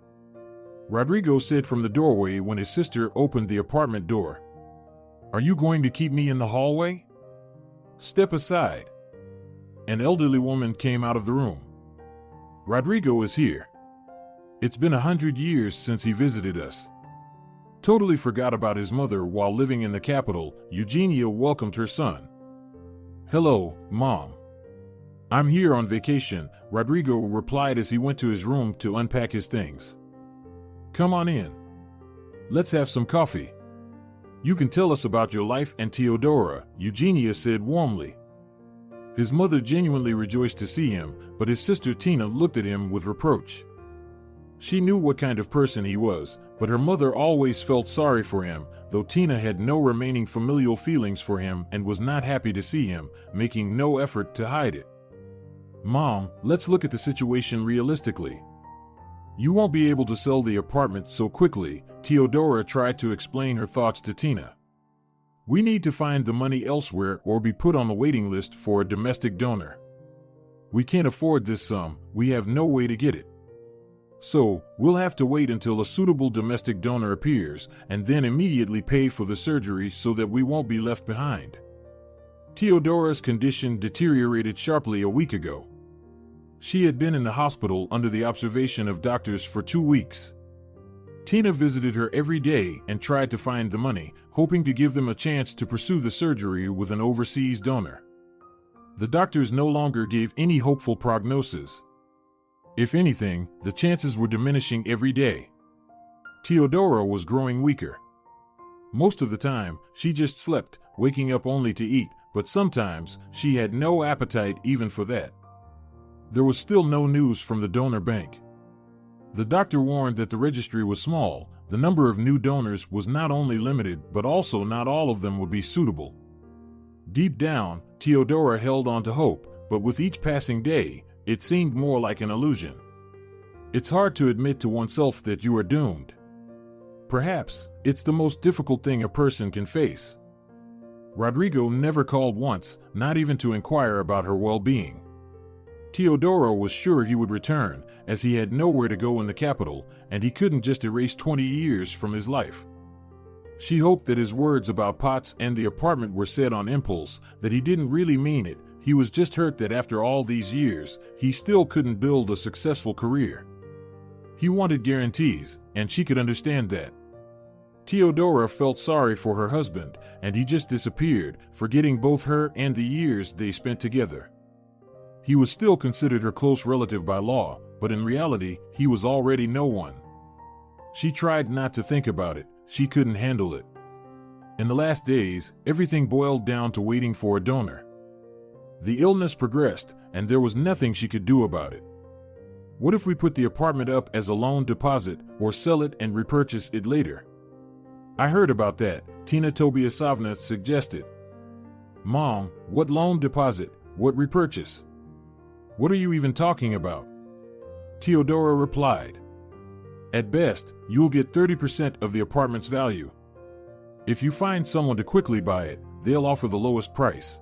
Rodrigo said from the doorway when his sister opened the apartment door. Are you going to keep me in the hallway? Step aside. An elderly woman came out of the room. Rodrigo is here. It's been 100 years since he visited us. Totally forgot about his mother while living in the capital, Eugenia welcomed her son. Hello, Mom. I'm here on vacation, Rodrigo replied as he went to his room to unpack his things. Come on in. Let's have some coffee. You can tell us about your life and Teodora, Eugenia said warmly. His mother genuinely rejoiced to see him, but his sister Tina looked at him with reproach. She knew what kind of person he was, but her mother always felt sorry for him, though Tina had no remaining familial feelings for him and was not happy to see him, making no effort to hide it. Mom, let's look at the situation realistically. You won't be able to sell the apartment so quickly, Teodora tried to explain her thoughts to Tina. We need to find the money elsewhere or be put on the waiting list for a domestic donor. We can't afford this sum, we have no way to get it. So, we'll have to wait until a suitable domestic donor appears, and then immediately pay for the surgery so that we won't be left behind. Teodora's condition deteriorated sharply a week ago. She had been in the hospital under the observation of doctors for 2 weeks. Tina visited her every day and tried to find the money, hoping to give them a chance to pursue the surgery with an overseas donor. The doctors no longer gave any hopeful prognosis. If anything, the chances were diminishing every day. Teodora was growing weaker. Most of the time, she just slept, waking up only to eat, but sometimes she had no appetite even for that. There was still no news from the donor bank. The doctor warned that the registry was small, the number of new donors was not only limited, but also not all of them would be suitable. Deep down, Teodora held on to hope, but with each passing day, it seemed more like an illusion. It's hard to admit to oneself that you are doomed. Perhaps it's the most difficult thing a person can face. Rodrigo never called once, not even to inquire about her well-being. Teodora was sure he would return, as he had nowhere to go in the capital, and he couldn't just erase 20 years from his life. She hoped that his words about pots and the apartment were said on impulse, that he didn't really mean it. He was just hurt that after all these years, he still couldn't build a successful career. He wanted guarantees, and she could understand that. Teodora felt sorry for her husband, and he just disappeared, forgetting both her and the years they spent together. He was still considered her close relative by law, but in reality, he was already no one. She tried not to think about it. She couldn't handle it. In the last days, everything boiled down to waiting for a donor. The illness progressed, and there was nothing she could do about it. What if we put the apartment up as a loan deposit, or sell it and repurchase it later? I heard about that, Tina Tobiasovna suggested. Mom, what loan deposit? What repurchase? What are you even talking about? Teodora replied. At best, you'll get 30% of the apartment's value. If you find someone to quickly buy it, they'll offer the lowest price.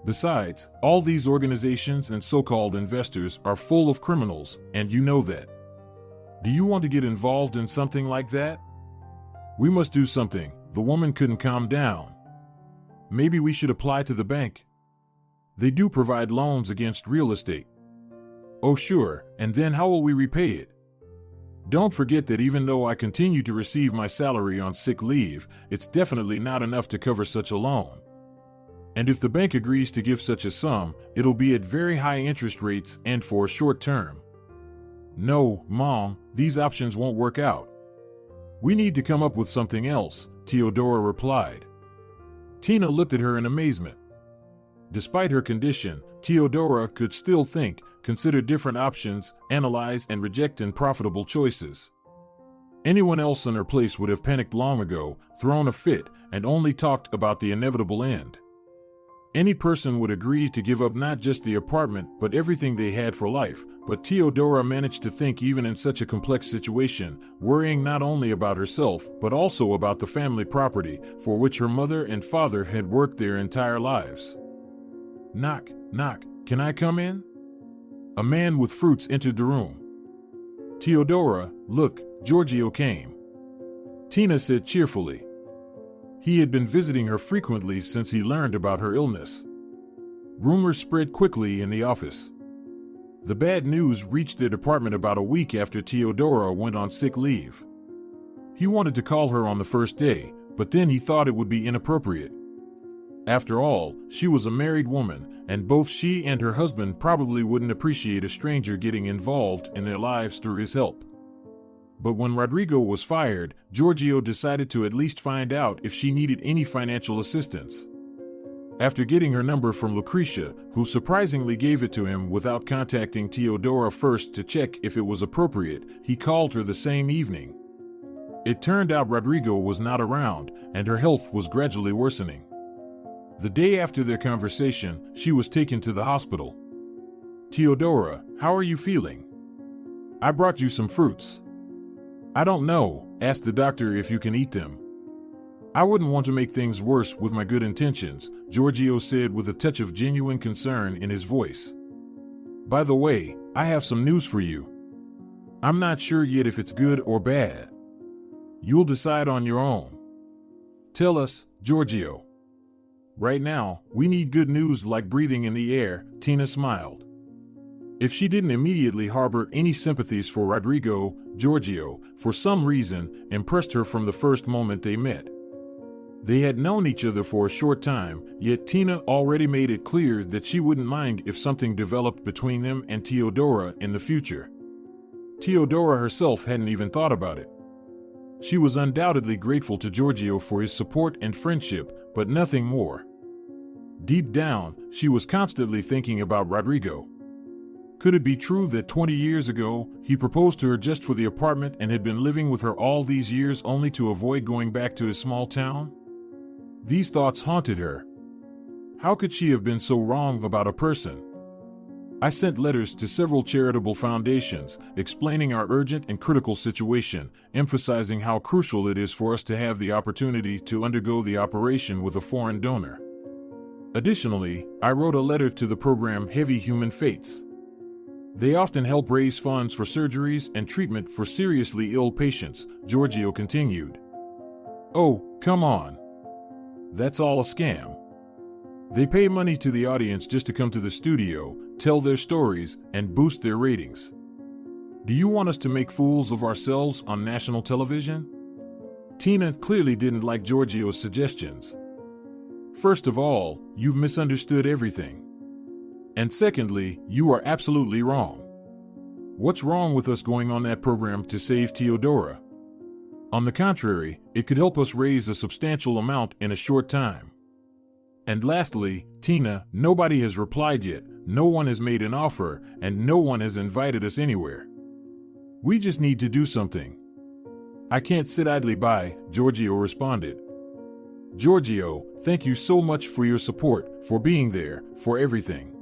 Besides, all these organizations and so-called investors are full of criminals, and you know that. Do you want to get involved in something like that? We must do something. The woman couldn't calm down. Maybe we should apply to the bank. They do provide loans against real estate. Oh sure, and then how will we repay it? Don't forget that even though I continue to receive my salary on sick leave, it's definitely not enough to cover such a loan. And if the bank agrees to give such a sum, it'll be at very high interest rates and for a short term. No, Mom, these options won't work out. We need to come up with something else, Teodora replied. Tina looked at her in amazement. Despite her condition, Teodora could still think, consider different options, analyze and reject unprofitable choices. Anyone else in her place would have panicked long ago, thrown a fit, and only talked about the inevitable end. Any person would agree to give up not just the apartment but everything they had for life, but Teodora managed to think even in such a complex situation, worrying not only about herself but also about the family property for which her mother and father had worked their entire lives. Knock, knock, can I come in? A man with fruits entered the room. Teodora, look, Sergio came. Tina said cheerfully. He had been visiting her frequently since he learned about her illness. Rumors spread quickly in the office. The bad news reached their department about a week after Teodora went on sick leave. He wanted to call her on the first day, but then he thought it would be inappropriate. After all, she was a married woman, and both she and her husband probably wouldn't appreciate a stranger getting involved in their lives through his help. But when Rodrigo was fired, Sergio decided to at least find out if she needed any financial assistance. After getting her number from Lucretia, who surprisingly gave it to him without contacting Teodora first to check if it was appropriate, he called her the same evening. It turned out Rodrigo was not around, and her health was gradually worsening. The day after their conversation, she was taken to the hospital. Teodora, how are you feeling? I brought you some fruits. I don't know, ask the doctor if you can eat them. I wouldn't want to make things worse with my good intentions, Sergio said with a touch of genuine concern in his voice. By the way, I have some news for you. I'm not sure yet if it's good or bad. You'll decide on your own. Tell us, Sergio. Right now, we need good news like breathing in the air, Tina smiled. If she didn't immediately harbor any sympathies for Rodrigo, Sergio, for some reason, impressed her from the first moment they met. They had known each other for a short time, yet Tina already made it clear that she wouldn't mind if something developed between them and Teodora in the future. Teodora herself hadn't even thought about it. She was undoubtedly grateful to Sergio for his support and friendship, but nothing more. Deep down, she was constantly thinking about Rodrigo. Could it be true that 20 years ago, he proposed to her just for the apartment and had been living with her all these years only to avoid going back to his small town? These thoughts haunted her. How could she have been so wrong about a person? I sent letters to several charitable foundations, explaining our urgent and critical situation, emphasizing how crucial it is for us to have the opportunity to undergo the operation with a foreign donor. Additionally, I wrote a letter to the program Heavy Human Fates. They often help raise funds for surgeries and treatment for seriously ill patients, Sergio continued. Oh, come on. That's all a scam. They pay money to the audience just to come to the studio, tell their stories, and boost their ratings. Do you want us to make fools of ourselves on national television? Tina clearly didn't like Sergio's suggestions. First of all, you've misunderstood everything. And secondly, you are absolutely wrong. What's wrong with us going on that program to save Teodora? On the contrary, it could help us raise a substantial amount in a short time. And lastly, Tina, nobody has replied yet, no one has made an offer, and no one has invited us anywhere. We just need to do something. I can't sit idly by, Sergio responded. Sergio, thank you so much for your support, for being there, for everything.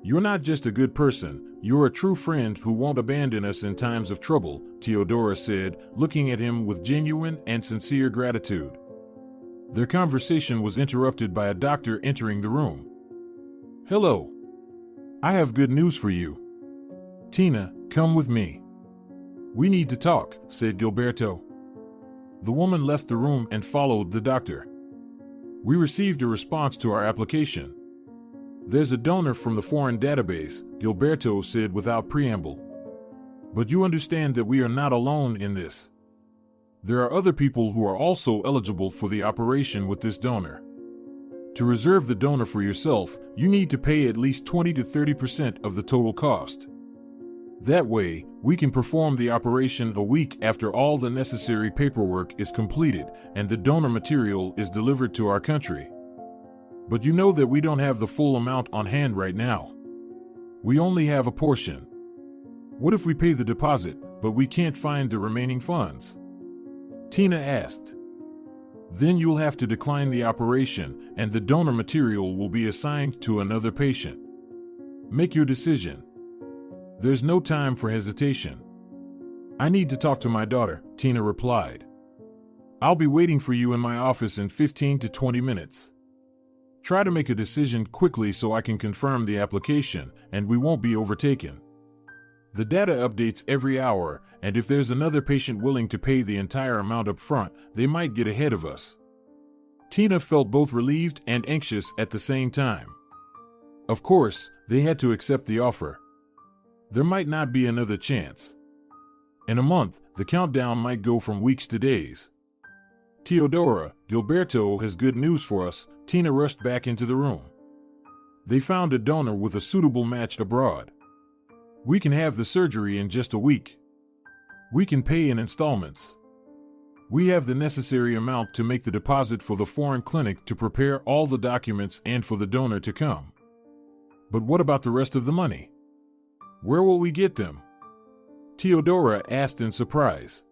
You're not just a good person, you're a true friend who won't abandon us in times of trouble, Teodora said, looking at him with genuine and sincere gratitude. Their conversation was interrupted by a doctor entering the room. Hello. I have good news for you. Tina, come with me. We need to talk, said Gilberto. The woman left the room and followed the doctor. We received a response to our application. There's a donor from the foreign database, Gilberto said without preamble. But you understand that we are not alone in this. There are other people who are also eligible for the operation with this donor. To reserve the donor for yourself, you need to pay at least 20 to 30% of the total cost. That way, we can perform the operation a week after all the necessary paperwork is completed and the donor material is delivered to our country. But you know that we don't have the full amount on hand right now. We only have a portion. What if we pay the deposit, but we can't find the remaining funds? Tina asked. Then you'll have to decline the operation, and the donor material will be assigned to another patient. Make your decision. There's no time for hesitation. I need to talk to my daughter, Tina replied. I'll be waiting for you in my office in 15 to 20 minutes. Try to make a decision quickly so I can confirm the application, and we won't be overtaken. The data updates every hour, and if there's another patient willing to pay the entire amount up front, they might get ahead of us. Tina felt both relieved and anxious at the same time. Of course, they had to accept the offer. There might not be another chance. In a month, the countdown might go from weeks to days. Teodora, Gilberto has good news for us, Tina rushed back into the room. They found a donor with a suitable match abroad. We can have the surgery in just a week. We can pay in installments. We have the necessary amount to make the deposit for the foreign clinic to prepare all the documents and for the donor to come. But what about the rest of the money? Where will we get them? Teodora asked in surprise.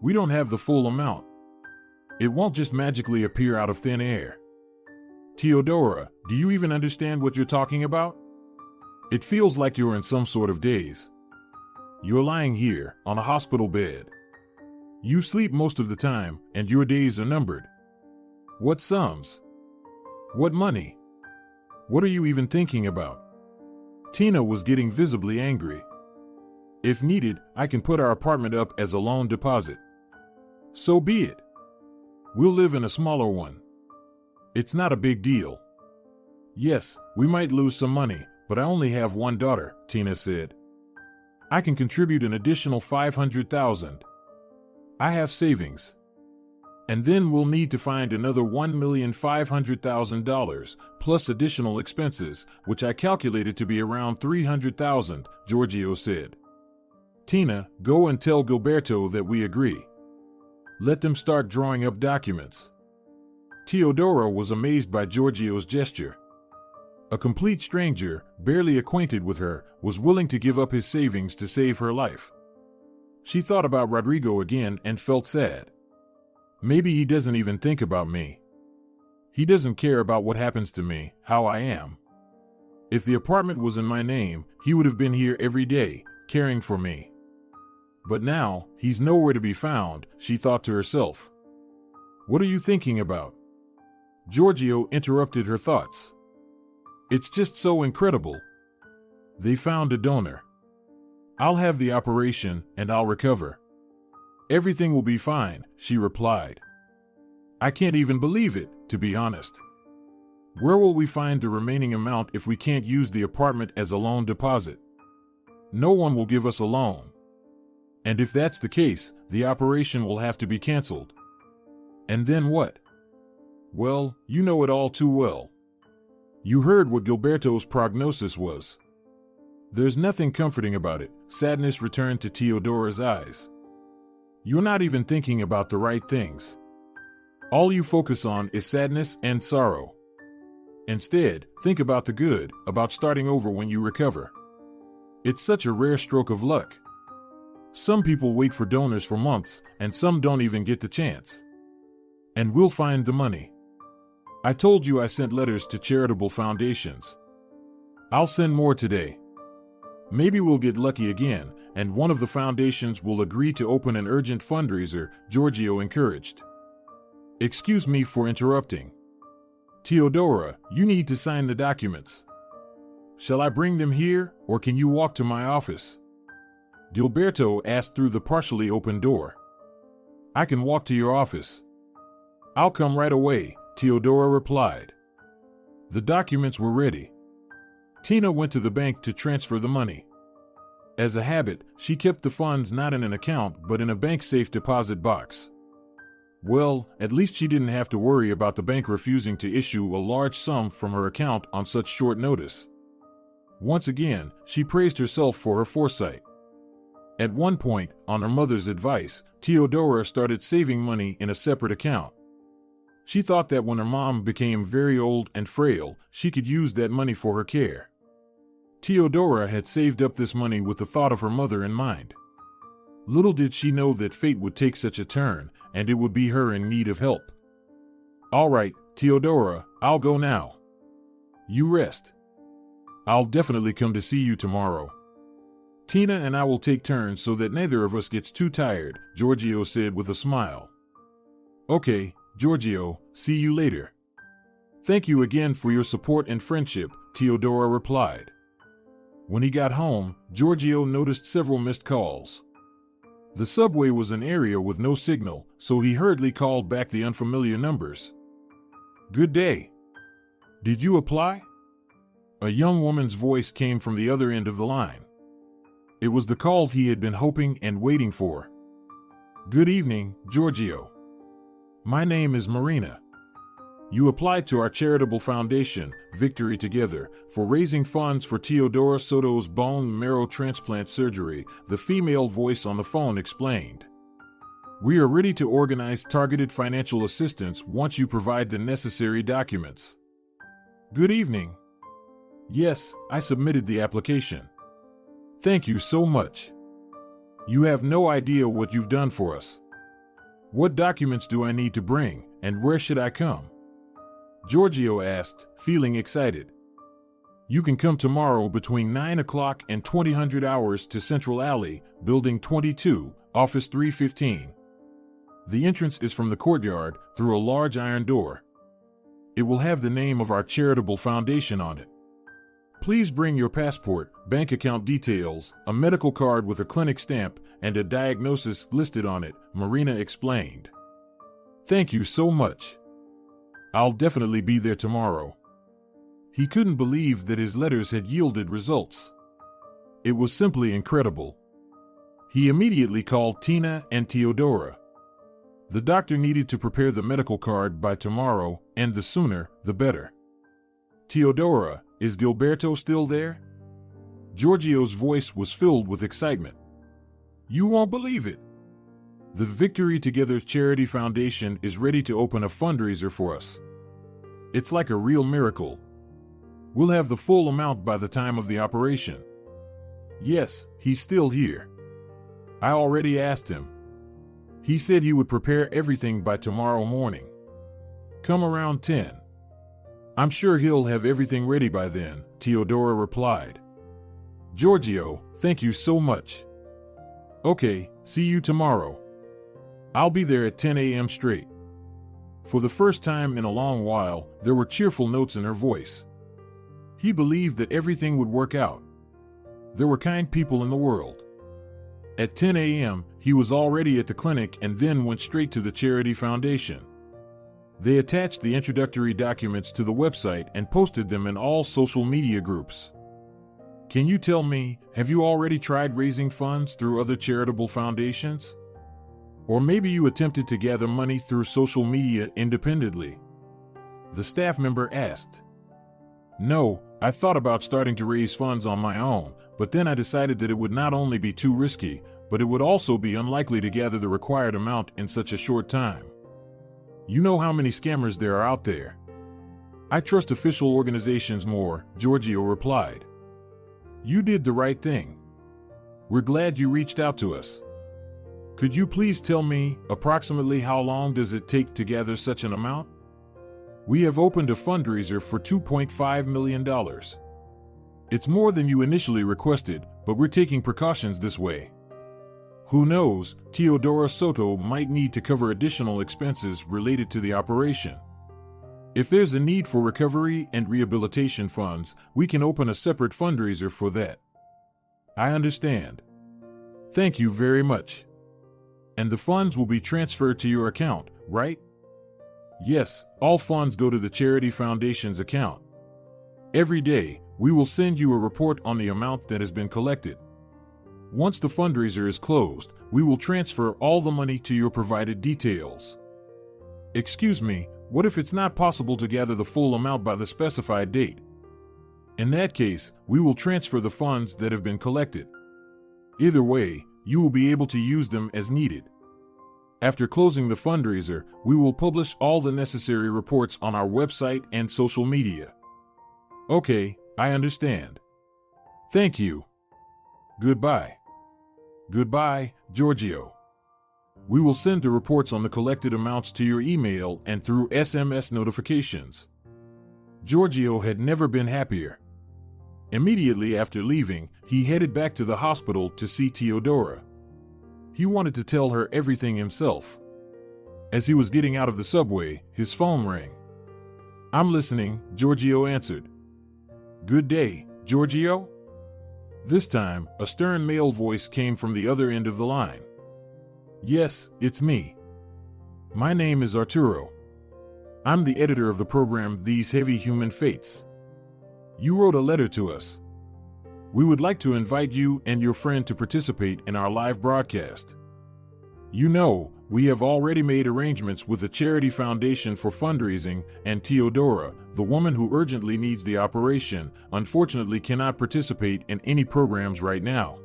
We don't have the full amount. It won't just magically appear out of thin air. Teodora, do you even understand what you're talking about? It feels like you're in some sort of daze. You're lying here, on a hospital bed. You sleep most of the time, and your days are numbered. What sums? What money? What are you even thinking about? Tina was getting visibly angry. If needed, I can put our apartment up as a loan deposit. So be it. We'll live in a smaller one. It's not a big deal. Yes, we might lose some money, but I only have one daughter, Tina said. I can contribute an additional $500,000. I have savings. And then we'll need to find another $1,500,000 plus additional expenses, which I calculated to be around $300,000, Giorgio said. Tina, go and tell Gilberto that we agree. Let them start drawing up documents. Teodora was amazed by Giorgio's gesture. A complete stranger, barely acquainted with her, was willing to give up his savings to save her life. She thought about Rodrigo again and felt sad. Maybe he doesn't even think about me. He doesn't care about what happens to me, how I am. If the apartment was in my name, he would have been here every day, caring for me. But now, he's nowhere to be found, she thought to herself. What are you thinking about? Giorgio interrupted her thoughts. It's just so incredible. They found a donor. I'll have the operation and I'll recover. Everything will be fine, she replied. I can't even believe it, to be honest. Where will we find the remaining amount if we can't use the apartment as a loan deposit? No one will give us a loan. And if that's the case, the operation will have to be canceled. And then what? Well, you know it all too well. You heard what Gilberto's prognosis was. There's nothing comforting about it, sadness returned to Teodora's eyes. You're not even thinking about the right things. All you focus on is sadness and sorrow. Instead, think about the good, about starting over when you recover. It's such a rare stroke of luck. Some people wait for donors for months, and some don't even get the chance. And we'll find the money. I told you I sent letters to charitable foundations. I'll send more today. Maybe we'll get lucky again, and one of the foundations will agree to open an urgent fundraiser, Giorgio encouraged. Excuse me for interrupting. Teodora, you need to sign the documents. Shall I bring them here, or can you walk to my office? Gilberto asked through the partially open door. I can walk to your office. I'll come right away, Teodora replied. The documents were ready. Tina went to the bank to transfer the money. As a habit, she kept the funds not in an account but in a bank safe deposit box. Well, at least she didn't have to worry about the bank refusing to issue a large sum from her account on such short notice. Once again, she praised herself for her foresight. At one point, on her mother's advice, Teodora started saving money in a separate account. She thought that when her mom became very old and frail, she could use that money for her care. Teodora had saved up this money with the thought of her mother in mind. Little did she know that fate would take such a turn, and it would be her in need of help. All right, Teodora, I'll go now. You rest. I'll definitely come to see you tomorrow. Tina and I will take turns so that neither of us gets too tired, Giorgio said with a smile. Okay, Giorgio, see you later. Thank you again for your support and friendship, Teodora replied. When he got home, Giorgio noticed several missed calls. The subway was an area with no signal, so he hurriedly called back the unfamiliar numbers. Good day. Did you apply? A young woman's voice came from the other end of the line. It was the call he had been hoping and waiting for. Good evening, Giorgio. My name is Marina. You applied to our charitable foundation, Victory Together, for raising funds for Teodora Soto's bone marrow transplant surgery, the female voice on the phone explained. We are ready to organize targeted financial assistance once you provide the necessary documents. Good evening. Yes, I submitted the application. Thank you so much. You have no idea what you've done for us. What documents do I need to bring, and where should I come? Giorgio asked, feeling excited. You can come tomorrow between 9 o'clock and 2000 hours to Central Alley, Building 22, Office 315. The entrance is from the courtyard, through a large iron door. It will have the name of our charitable foundation on it. Please bring your passport, bank account details, a medical card with a clinic stamp, and a diagnosis listed on it, Marina explained. Thank you so much. I'll definitely be there tomorrow. He couldn't believe that his letters had yielded results. It was simply incredible. He immediately called Tina and Teodora. The doctor needed to prepare the medical card by tomorrow, and the sooner, the better. Teodora, is Gilberto still there? Giorgio's voice was filled with excitement. You won't believe it. The Victory Together Charity Foundation is ready to open a fundraiser for us. It's like a real miracle. We'll have the full amount by the time of the operation. Yes, he's still here. I already asked him. He said he would prepare everything by tomorrow morning. Come around 10. I'm sure he'll have everything ready by then, Teodora replied. Giorgio, thank you so much. Okay, see you tomorrow. I'll be there at 10 a.m. straight. For the first time in a long while, there were cheerful notes in her voice. He believed that everything would work out. There were kind people in the world. At 10 a.m., he was already at the clinic and then went straight to the charity foundation. They attached the introductory documents to the website and posted them in all social media groups. Can you tell me, have you already tried raising funds through other charitable foundations? Or maybe you attempted to gather money through social media independently? The staff member asked. No, I thought about starting to raise funds on my own, but then I decided that it would not only be too risky, but it would also be unlikely to gather the required amount in such a short time. You know how many scammers there are out there. I trust official organizations more, Giorgio replied. You did the right thing. We're glad you reached out to us. Could you please tell me, approximately how long does it take to gather such an amount? We have opened a fundraiser for $2.5 million. It's more than you initially requested, but we're taking precautions this way. Who knows, Teodora Soto might need to cover additional expenses related to the operation. If there's a need for recovery and rehabilitation funds, we can open a separate fundraiser for that. I understand. Thank you very much. And the funds will be transferred to your account, right? Yes, all funds go to the Charity Foundation's account. Every day, we will send you a report on the amount that has been collected. Once the fundraiser is closed, we will transfer all the money to your provided details. Excuse me, what if it's not possible to gather the full amount by the specified date? In that case, we will transfer the funds that have been collected. Either way, you will be able to use them as needed. After closing the fundraiser, we will publish all the necessary reports on our website and social media. Okay, I understand. Thank you. Goodbye. Goodbye, Giorgio. We will send the reports on the collected amounts to your email and through SMS notifications. Giorgio had never been happier. Immediately after leaving, he headed back to the hospital to see Teodora. He wanted to tell her everything himself. As he was getting out of the subway, his phone rang. I'm listening, Giorgio answered. Good day, Giorgio? This time, a stern male voice came from the other end of the line. Yes, it's me. My name is Arturo. I'm the editor of the program These Heavy Human Fates. You wrote a letter to us. We would like to invite you and your friend to participate in our live broadcast. You know, we have already made arrangements with the Charity Foundation for fundraising, and Teodora, the woman who urgently needs the operation, unfortunately cannot participate in any programs right now.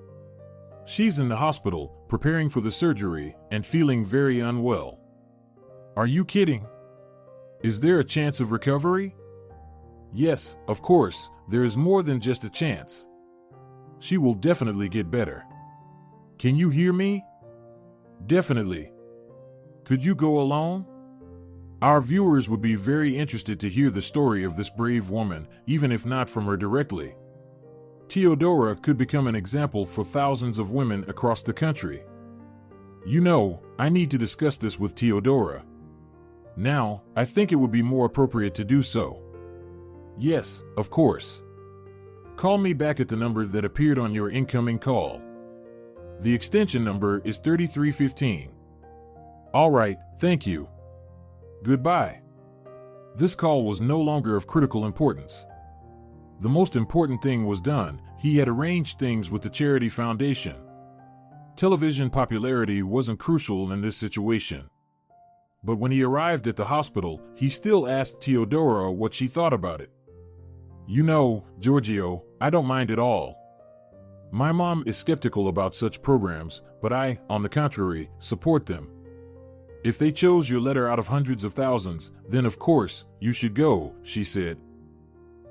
She's in the hospital, preparing for the surgery, and feeling very unwell. Are you kidding? Is there a chance of recovery? Yes, of course, there is more than just a chance. She will definitely get better. Can you hear me? Definitely. Could you go alone? Our viewers would be very interested to hear the story of this brave woman, even if not from her directly. Teodora could become an example for thousands of women across the country. You know, I need to discuss this with Teodora. Now, I think it would be more appropriate to do so. Yes, of course. Call me back at the number that appeared on your incoming call. The extension number is 3315. All right, thank you. Goodbye. This call was no longer of critical importance. The most important thing was done. He had arranged things with the Charity Foundation. Television popularity wasn't crucial in this situation. But when he arrived at the hospital, he still asked Teodora what she thought about it. You know, Giorgio, I don't mind at all. My mom is skeptical about such programs, but I, on the contrary, support them. If they chose your letter out of hundreds of thousands, then of course, you should go, she said.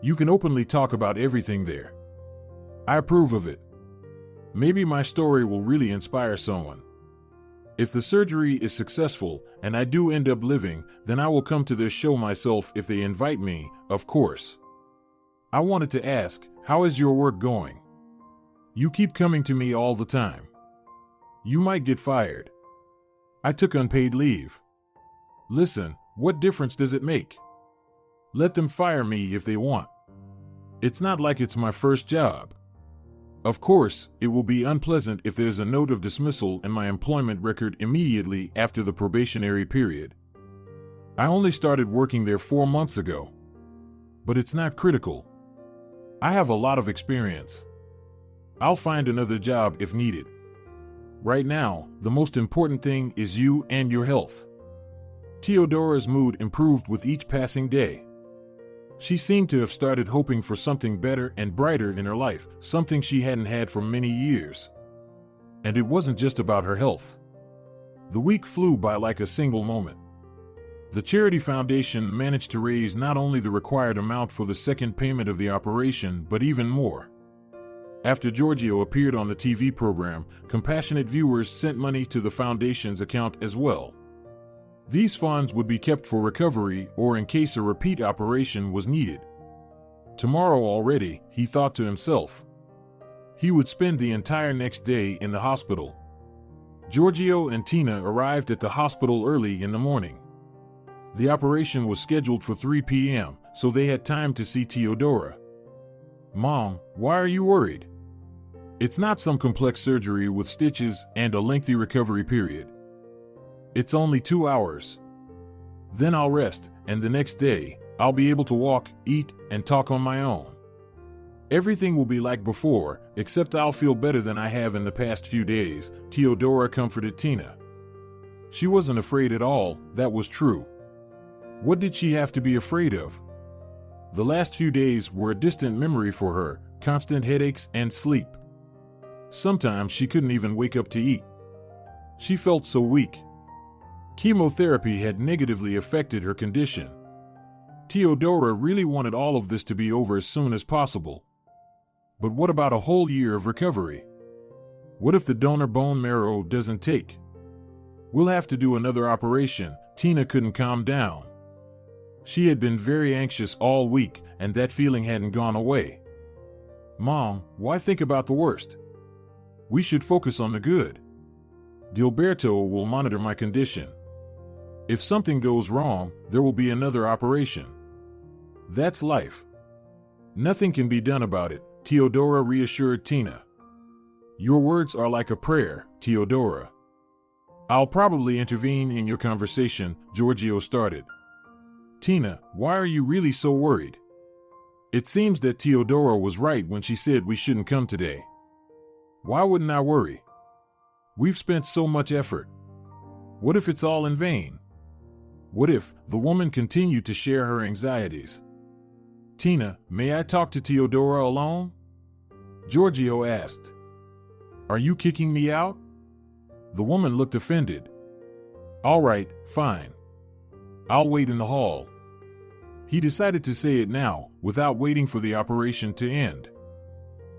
You can openly talk about everything there. I approve of it. Maybe my story will really inspire someone. If the surgery is successful and I do end up living, then I will come to their show myself if they invite me, of course. I wanted to ask, how is your work going? You keep coming to me all the time. You might get fired. I took unpaid leave. Listen, what difference does it make? Let them fire me if they want. It's not like it's my first job. Of course, it will be unpleasant if there's a note of dismissal in my employment record immediately after the probationary period. I only started working there 4 months ago. But it's not critical. I have a lot of experience. I'll find another job if needed. Right now, the most important thing is you and your health. Teodora's mood improved with each passing day. She seemed to have started hoping for something better and brighter in her life, something she hadn't had for many years. And it wasn't just about her health. The week flew by like a single moment. The charity foundation managed to raise not only the required amount for the second payment of the operation, but even more. After Giorgio appeared on the TV program, compassionate viewers sent money to the foundation's account as well. These funds would be kept for recovery or in case a repeat operation was needed. Tomorrow already, he thought to himself. He would spend the entire next day in the hospital. Giorgio and Tina arrived at the hospital early in the morning. The operation was scheduled for 3 p.m., so they had time to see Teodora. Mom, why are you worried? It's not some complex surgery with stitches and a lengthy recovery period. It's only 2 hours. Then I'll rest, and the next day, I'll be able to walk, eat, and talk on my own. Everything will be like before, except I'll feel better than I have in the past few days, Teodora comforted Tina. She wasn't afraid at all, that was true. What did she have to be afraid of? The last few days were a distant memory for her, constant headaches and sleep. Sometimes she couldn't even wake up to eat. She felt so weak. Chemotherapy had negatively affected her condition. Teodora really wanted all of this to be over as soon as possible. But what about a whole year of recovery? What if the donor bone marrow doesn't take? We'll have to do another operation. Tina couldn't calm down. She had been very anxious all week, and that feeling hadn't gone away. Mom, why think about the worst? We should focus on the good. Gilberto will monitor my condition. If something goes wrong, there will be another operation. That's life. Nothing can be done about it, Teodora reassured Tina. Your words are like a prayer, Teodora. I'll probably intervene in your conversation, Giorgio started. Tina, why are you really so worried? It seems that Teodora was right when she said we shouldn't come today. Why wouldn't I worry? We've spent so much effort. What if it's all in vain? What if the woman continued to share her anxieties? Tina, may I talk to Teodora alone? Giorgio asked. Are you kicking me out? The woman looked offended. All right, fine. I'll wait in the hall. He decided to say it now, without waiting for the operation to end.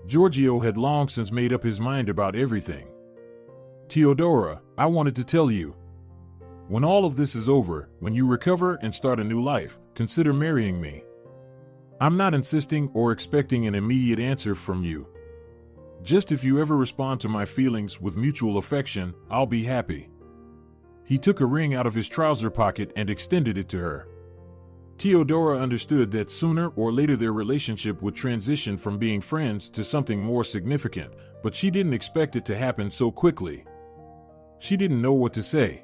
Giorgio had long since made up his mind about everything. Teodora, I wanted to tell you. When all of this is over, when you recover and start a new life, consider marrying me. I'm not insisting or expecting an immediate answer from you. Just if you ever respond to my feelings with mutual affection, I'll be happy. He took a ring out of his trouser pocket and extended it to her. Teodora understood that sooner or later their relationship would transition from being friends to something more significant, but she didn't expect it to happen so quickly. She didn't know what to say.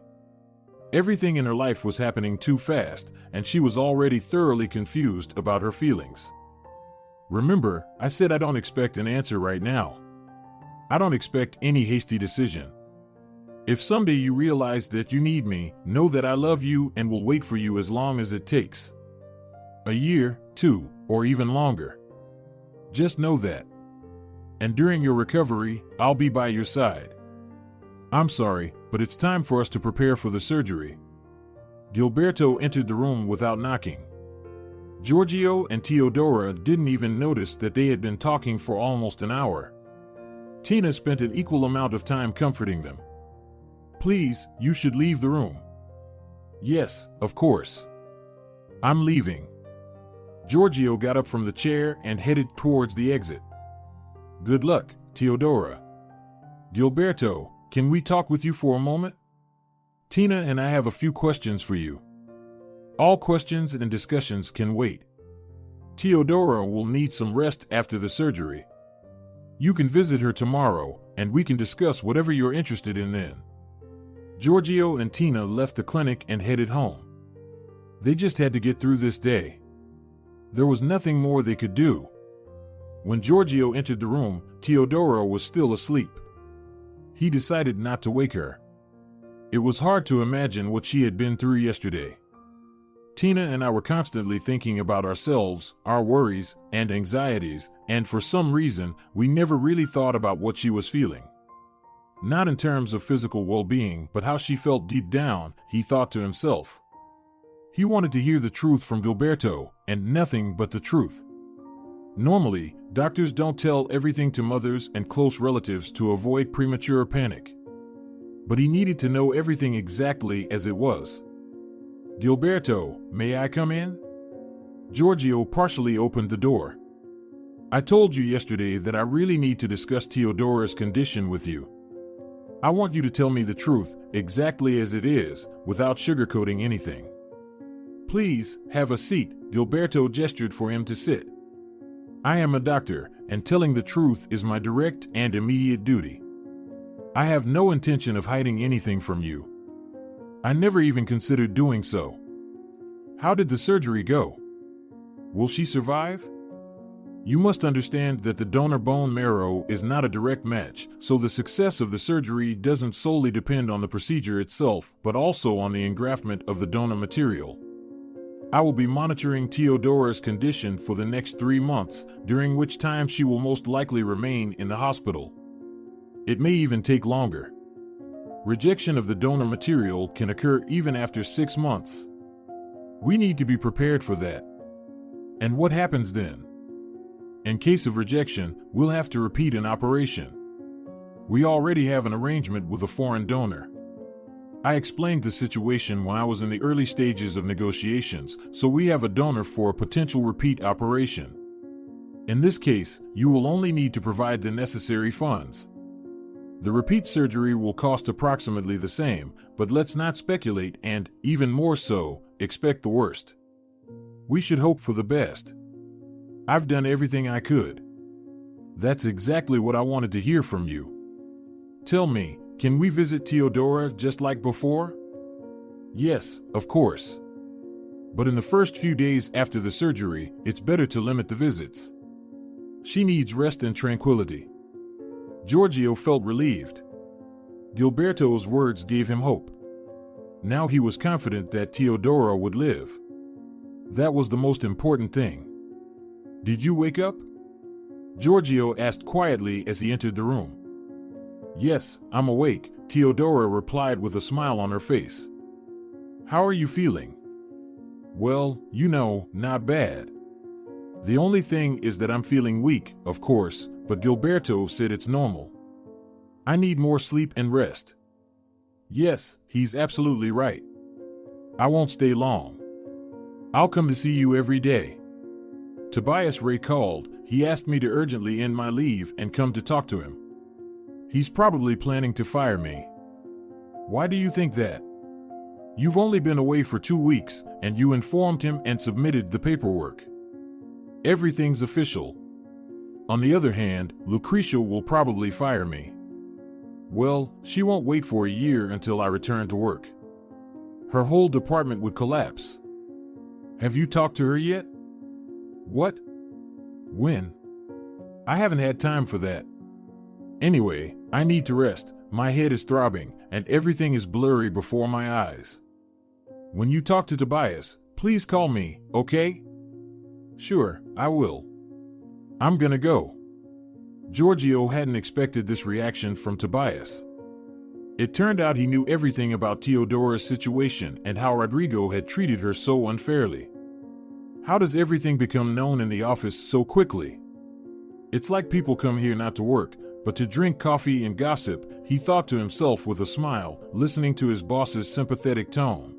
Everything in her life was happening too fast, and she was already thoroughly confused about her feelings. Remember, I said I don't expect an answer right now. I don't expect any hasty decision. If someday you realize that you need me, know that I love you and will wait for you as long as it takes. A year, 2, or even longer. Just know that. And during your recovery, I'll be by your side. I'm sorry, but it's time for us to prepare for the surgery. Gilberto entered the room without knocking. Sergio and Teodora didn't even notice that they had been talking for almost an hour. Tina spent an equal amount of time comforting them. Please, you should leave the room. Yes, of course. I'm leaving. Sergio got up from the chair and headed towards the exit. Good luck, Teodora. Gilberto, can we talk with you for a moment? Tina and I have a few questions for you. All questions and discussions can wait. Teodora will need some rest after the surgery. You can visit her tomorrow, and we can discuss whatever you're interested in then. Sergio and Tina left the clinic and headed home. They just had to get through this day. There was nothing more they could do. When Sergio entered the room, Teodora was still asleep. He decided not to wake her. It was hard to imagine what she had been through yesterday. Tina and I were constantly thinking about ourselves, our worries, and anxieties, and for some reason, we never really thought about what she was feeling. Not in terms of physical well-being, but how she felt deep down, he thought to himself. He wanted to hear the truth from Gilberto, and nothing but the truth. Normally, doctors don't tell everything to mothers and close relatives to avoid premature panic. But he needed to know everything exactly as it was. Gilberto, may I come in? Sergio partially opened the door. I told you yesterday that I really need to discuss Teodora's condition with you. I want you to tell me the truth, exactly as it is, without sugarcoating anything. Please, have a seat. Gilberto gestured for him to sit. I am a doctor, and telling the truth is my direct and immediate duty. I have no intention of hiding anything from you. I never even considered doing so. How did the surgery go? Will she survive? You must understand that the donor bone marrow is not a direct match, so the success of the surgery doesn't solely depend on the procedure itself, but also on the engraftment of the donor material. I will be monitoring Teodora's condition for the next 3 months, during which time she will most likely remain in the hospital. It may even take longer. Rejection of the donor material can occur even after 6 months. We need to be prepared for that. And what happens then? In case of rejection, we'll have to repeat an operation. We already have an arrangement with a foreign donor. I explained the situation when I was in the early stages of negotiations, so we have a donor for a potential repeat operation. In this case, you will only need to provide the necessary funds. The repeat surgery will cost approximately the same, but let's not speculate and, even more so, expect the worst. We should hope for the best. I've done everything I could. That's exactly what I wanted to hear from you. Tell me, can we visit Teodora just like before? Yes, of course. But in the first few days after the surgery, it's better to limit the visits. She needs rest and tranquility. Sergio felt relieved. Gilberto's words gave him hope. Now he was confident that Teodora would live. That was the most important thing. Did you wake up? Sergio asked quietly as he entered the room. Yes, I'm awake, Teodora replied with a smile on her face. How are you feeling? Well, not bad. The only thing is that I'm feeling weak, of course, but Gilberto said it's normal. I need more sleep and rest. Yes, he's absolutely right. I won't stay long. I'll come to see you every day. Tobias Ray called. He asked me to urgently end my leave and come to talk to him. He's probably planning to fire me. Why do you think that? You've only been away for 2 weeks, and you informed him and submitted the paperwork. Everything's official. On the other hand, Lucretia will probably fire me. Well, she won't wait for a year until I return to work. Her whole department would collapse. Have you talked to her yet? What? When? I haven't had time for that. Anyway, I need to rest. My head is throbbing, and everything is blurry before my eyes. When you talk to Tobias, please call me, okay? Sure, I will. I'm gonna go. Giorgio hadn't expected this reaction from Tobias. It turned out he knew everything about Teodora's situation and how Rodrigo had treated her so unfairly. How does everything become known in the office so quickly? It's like people come here not to work, but to drink coffee and gossip, he thought to himself with a smile, listening to his boss's sympathetic tone.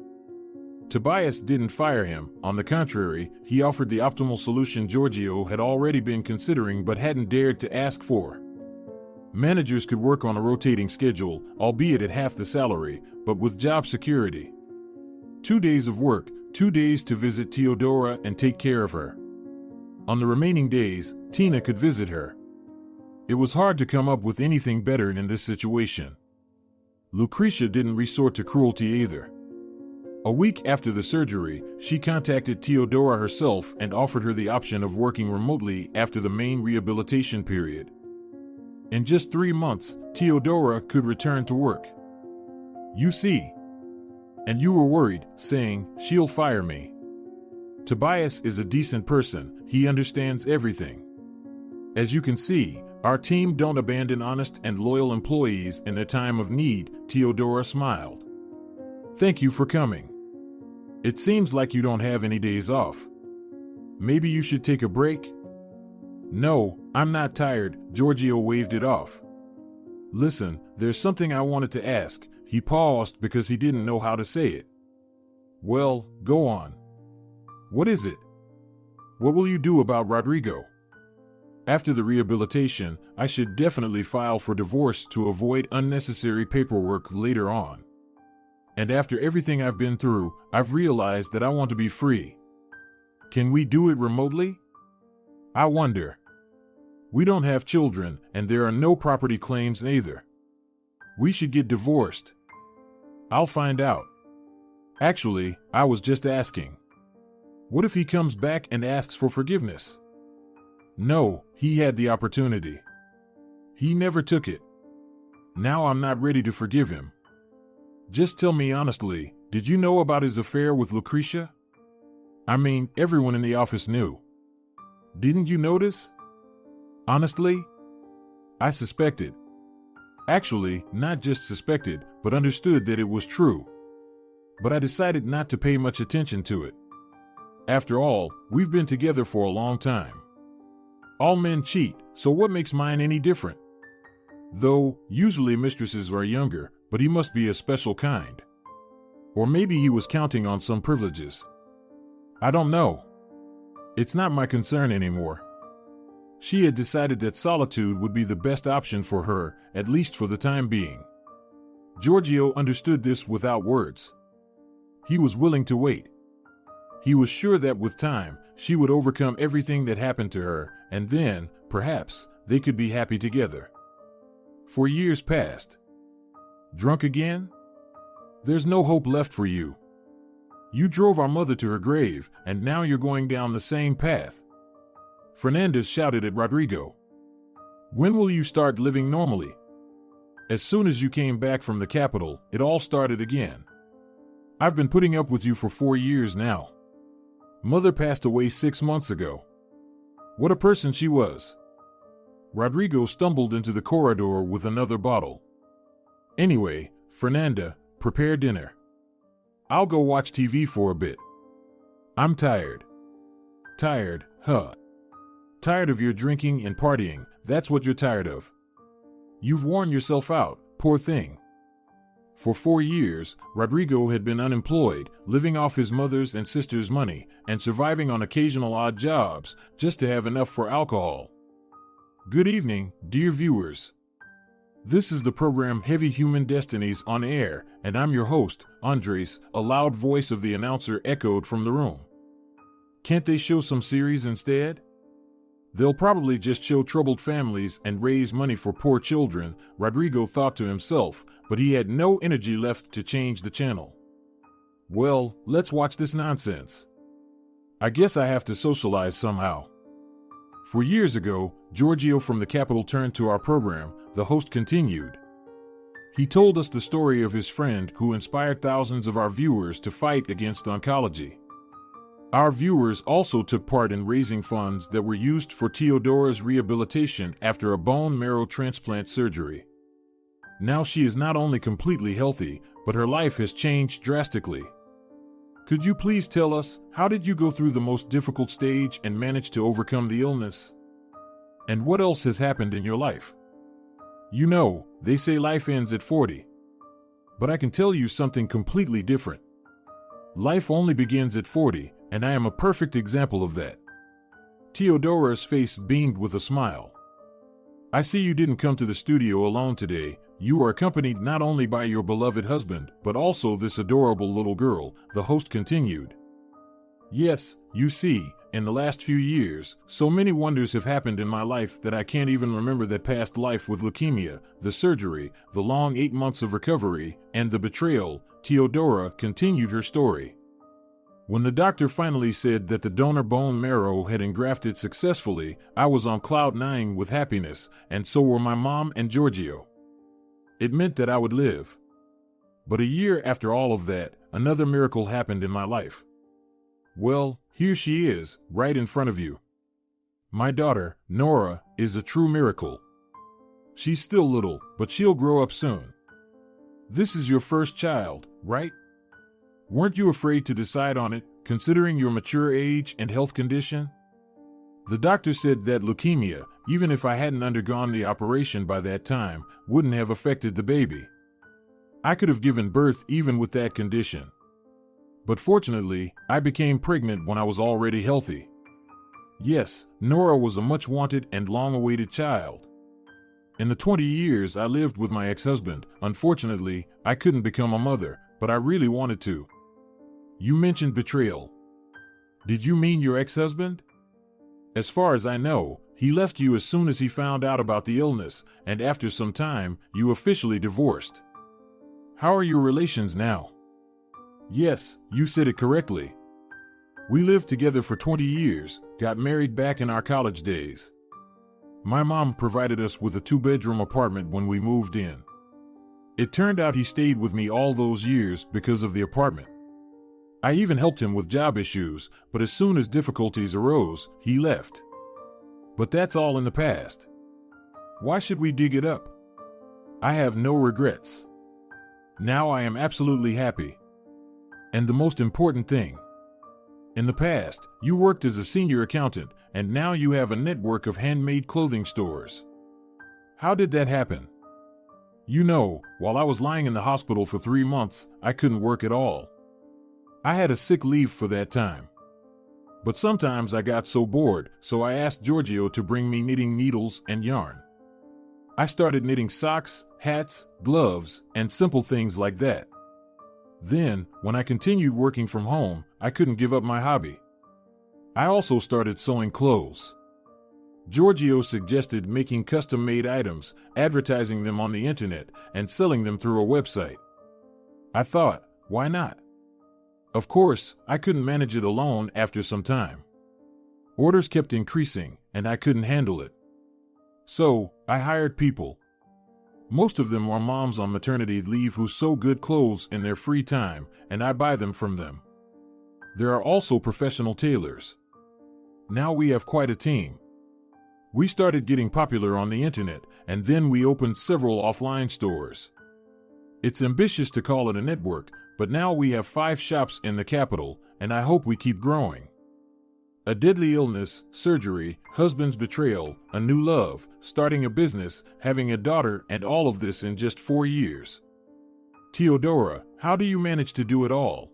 Tobias didn't fire him. On the contrary, he offered the optimal solution Giorgio had already been considering but hadn't dared to ask for. Managers could work on a rotating schedule, albeit at half the salary, but with job security. 2 days of work, 2 days to visit Teodora and take care of her. On the remaining days, Tina could visit her. It was hard to come up with anything better in this situation. Lucretia didn't resort to cruelty either. A week after the surgery, she contacted Teodora herself and offered her the option of working remotely after the main rehabilitation period. In just 3 months, Teodora could return to work. You see. And you were worried, saying, she'll fire me. Tobias is a decent person, he understands everything. As you can see, our team don't abandon honest and loyal employees in a time of need, Teodora smiled. Thank you for coming. It seems like you don't have any days off. Maybe you should take a break? No, I'm not tired, Giorgio waved it off. Listen, there's something I wanted to ask. He paused because he didn't know how to say it. Well, go on. What is it? What will you do about Rodrigo? After the rehabilitation, I should definitely file for divorce to avoid unnecessary paperwork later on. And after everything I've been through, I've realized that I want to be free. Can we do it remotely? I wonder. We don't have children, and there are no property claims either. We should get divorced. I'll find out. Actually, I was just asking. What if he comes back and asks for forgiveness? No, he had the opportunity. He never took it. Now I'm not ready to forgive him. Just tell me honestly, did you know about his affair with Lucretia? I mean, everyone in the office knew. Didn't you notice? Honestly? I suspected. Actually, not just suspected, but understood that it was true. But I decided not to pay much attention to it. After all, we've been together for a long time. All men cheat, so what makes mine any different? Though, usually mistresses are younger, but he must be a special kind. Or maybe he was counting on some privileges. I don't know. It's not my concern anymore. She had decided that solitude would be the best option for her, at least for the time being. Giorgio understood this without words. He was willing to wait. He was sure that with time, she would overcome everything that happened to her, and then, perhaps, they could be happy together. For years passed. Drunk again? There's no hope left for you. You drove our mother to her grave, and now you're going down the same path. Fernandez shouted at Rodrigo. When will you start living normally? As soon as you came back from the capital, it all started again. I've been putting up with you for 4 years now. Mother passed away 6 months ago. What a person she was. Rodrigo stumbled into the corridor with another bottle. Anyway, Fernanda, prepare dinner. I'll go watch TV for a bit. I'm tired. Tired, huh? Tired of your drinking and partying, that's what you're tired of. You've worn yourself out, poor thing. For 4 years, Rodrigo had been unemployed, living off his mother's and sister's money, and surviving on occasional odd jobs, just to have enough for alcohol. Good evening, dear viewers. This is the program Heavy Human Destinies on air, and I'm your host, Andres. A loud voice of the announcer echoed from the room. Can't they show some series instead? They'll probably just show troubled families and raise money for poor children, Rodrigo thought to himself, but he had no energy left to change the channel. Well, let's watch this nonsense. I guess I have to socialize somehow. 4 years ago, Giorgio from the capital turned to our program. The host continued. he told us the story of his friend who inspired thousands of our viewers to fight against oncology. Our viewers also took part in raising funds that were used for Teodora's rehabilitation after a bone marrow transplant surgery. Now she is not only completely healthy, but her life has changed drastically. Could you please tell us, how did you go through the most difficult stage and manage to overcome the illness? And what else has happened in your life? You know, they say life ends at 40. But I can tell you something completely different. Life only begins at 40, and I am a perfect example of that. Teodora's face beamed with a smile. I see you didn't come to the studio alone today. You are accompanied not only by your beloved husband, but also this adorable little girl, the host continued. Yes, you see, in the last few years, so many wonders have happened in my life that I can't even remember that past life with leukemia, the surgery, the long 8 months of recovery, and the betrayal. Teodora continued her story. When the doctor finally said that the donor bone marrow had engrafted successfully, I was on cloud 9 with happiness, and so were my mom and Sergio. It meant that I would live. But a year after all of that, another miracle happened in my life. Well, here she is, right in front of you. My daughter, Nora, is a true miracle. She's still little, but she'll grow up soon. This is your first child, right? Weren't you afraid to decide on it, considering your mature age and health condition? The doctor said that leukemia, even if I hadn't undergone the operation by that time, wouldn't have affected the baby. I could have given birth even with that condition. But fortunately, I became pregnant when I was already healthy. Yes, Nora was a much wanted and long-awaited child. In the 20 years I lived with my ex-husband, unfortunately, I couldn't become a mother, but I really wanted to. You mentioned betrayal. Did you mean your ex-husband? As far as I know, he left you as soon as he found out about the illness, and after some time, you officially divorced. How are your relations now? Yes, you said it correctly. We lived together for 20 years, got married back in our college days. My mom provided us with a 2-bedroom apartment when we moved in. It turned out he stayed with me all those years because of the apartment. I even helped him with job issues, but as soon as difficulties arose, he left. But that's all in the past. Why should we dig it up? I have no regrets. Now I am absolutely happy. And the most important thing, in the past, you worked as a senior accountant, and now you have a network of handmade clothing stores. How did that happen? You know, while I was lying in the hospital for 3 months, I couldn't work at all. I had a sick leave for that time. But sometimes I got so bored, so I asked Sergio to bring me knitting needles and yarn. I started knitting socks, hats, gloves, and simple things like that. Then, when I continued working from home, I couldn't give up my hobby. I also started sewing clothes. Sergio suggested making custom-made items, advertising them on the internet, and selling them through a website. I thought, why not? Of course, I couldn't manage it alone after some time. Orders kept increasing, and I couldn't handle it. So, I hired people. Most of them are moms on maternity leave who sew good clothes in their free time, and I buy them from them. There are also professional tailors. Now we have quite a team. We started getting popular on the internet, and then we opened several offline stores. It's ambitious to call it a network, but now we have 5 shops in the capital, and I hope we keep growing. A deadly illness, surgery, husband's betrayal, a new love, starting a business, having a daughter, and all of this in just 4 years. Teodora, how do you manage to do it all?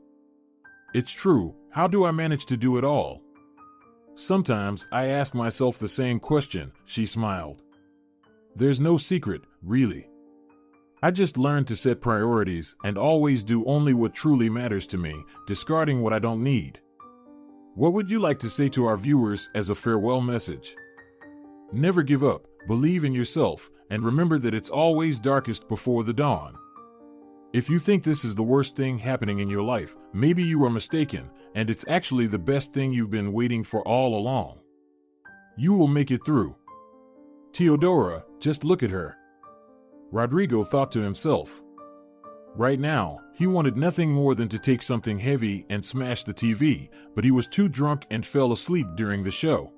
It's true, how do I manage to do it all? Sometimes I ask myself the same question, she smiled. There's no secret, really. I just learned to set priorities and always do only what truly matters to me, discarding what I don't need. What would you like to say to our viewers as a farewell message? Never give up, believe in yourself, and remember that it's always darkest before the dawn. If you think this is the worst thing happening in your life, maybe you are mistaken, and it's actually the best thing you've been waiting for all along. You will make it through. Teodora, just look at her. Rodrigo thought to himself. Right now, he wanted nothing more than to take something heavy and smash the TV, but he was too drunk and fell asleep during the show.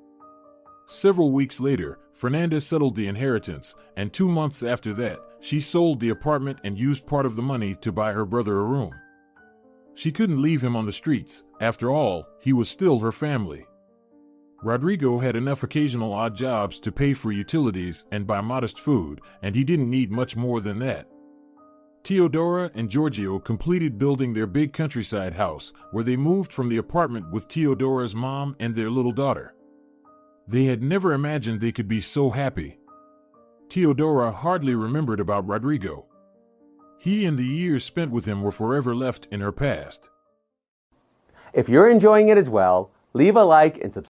Several weeks later, Fernanda settled the inheritance, and 2 months after that, she sold the apartment and used part of the money to buy her brother a room. She couldn't leave him on the streets. After all, he was still her family. Rodrigo had enough occasional odd jobs to pay for utilities and buy modest food, and he didn't need much more than that. Teodora and Sergio completed building their big countryside house, where they moved from the apartment with Teodora's mom and their little daughter. They had never imagined they could be so happy. Teodora hardly remembered about Rodrigo. He and the years spent with him were forever left in her past. If you're enjoying it as well, leave a like and subscribe.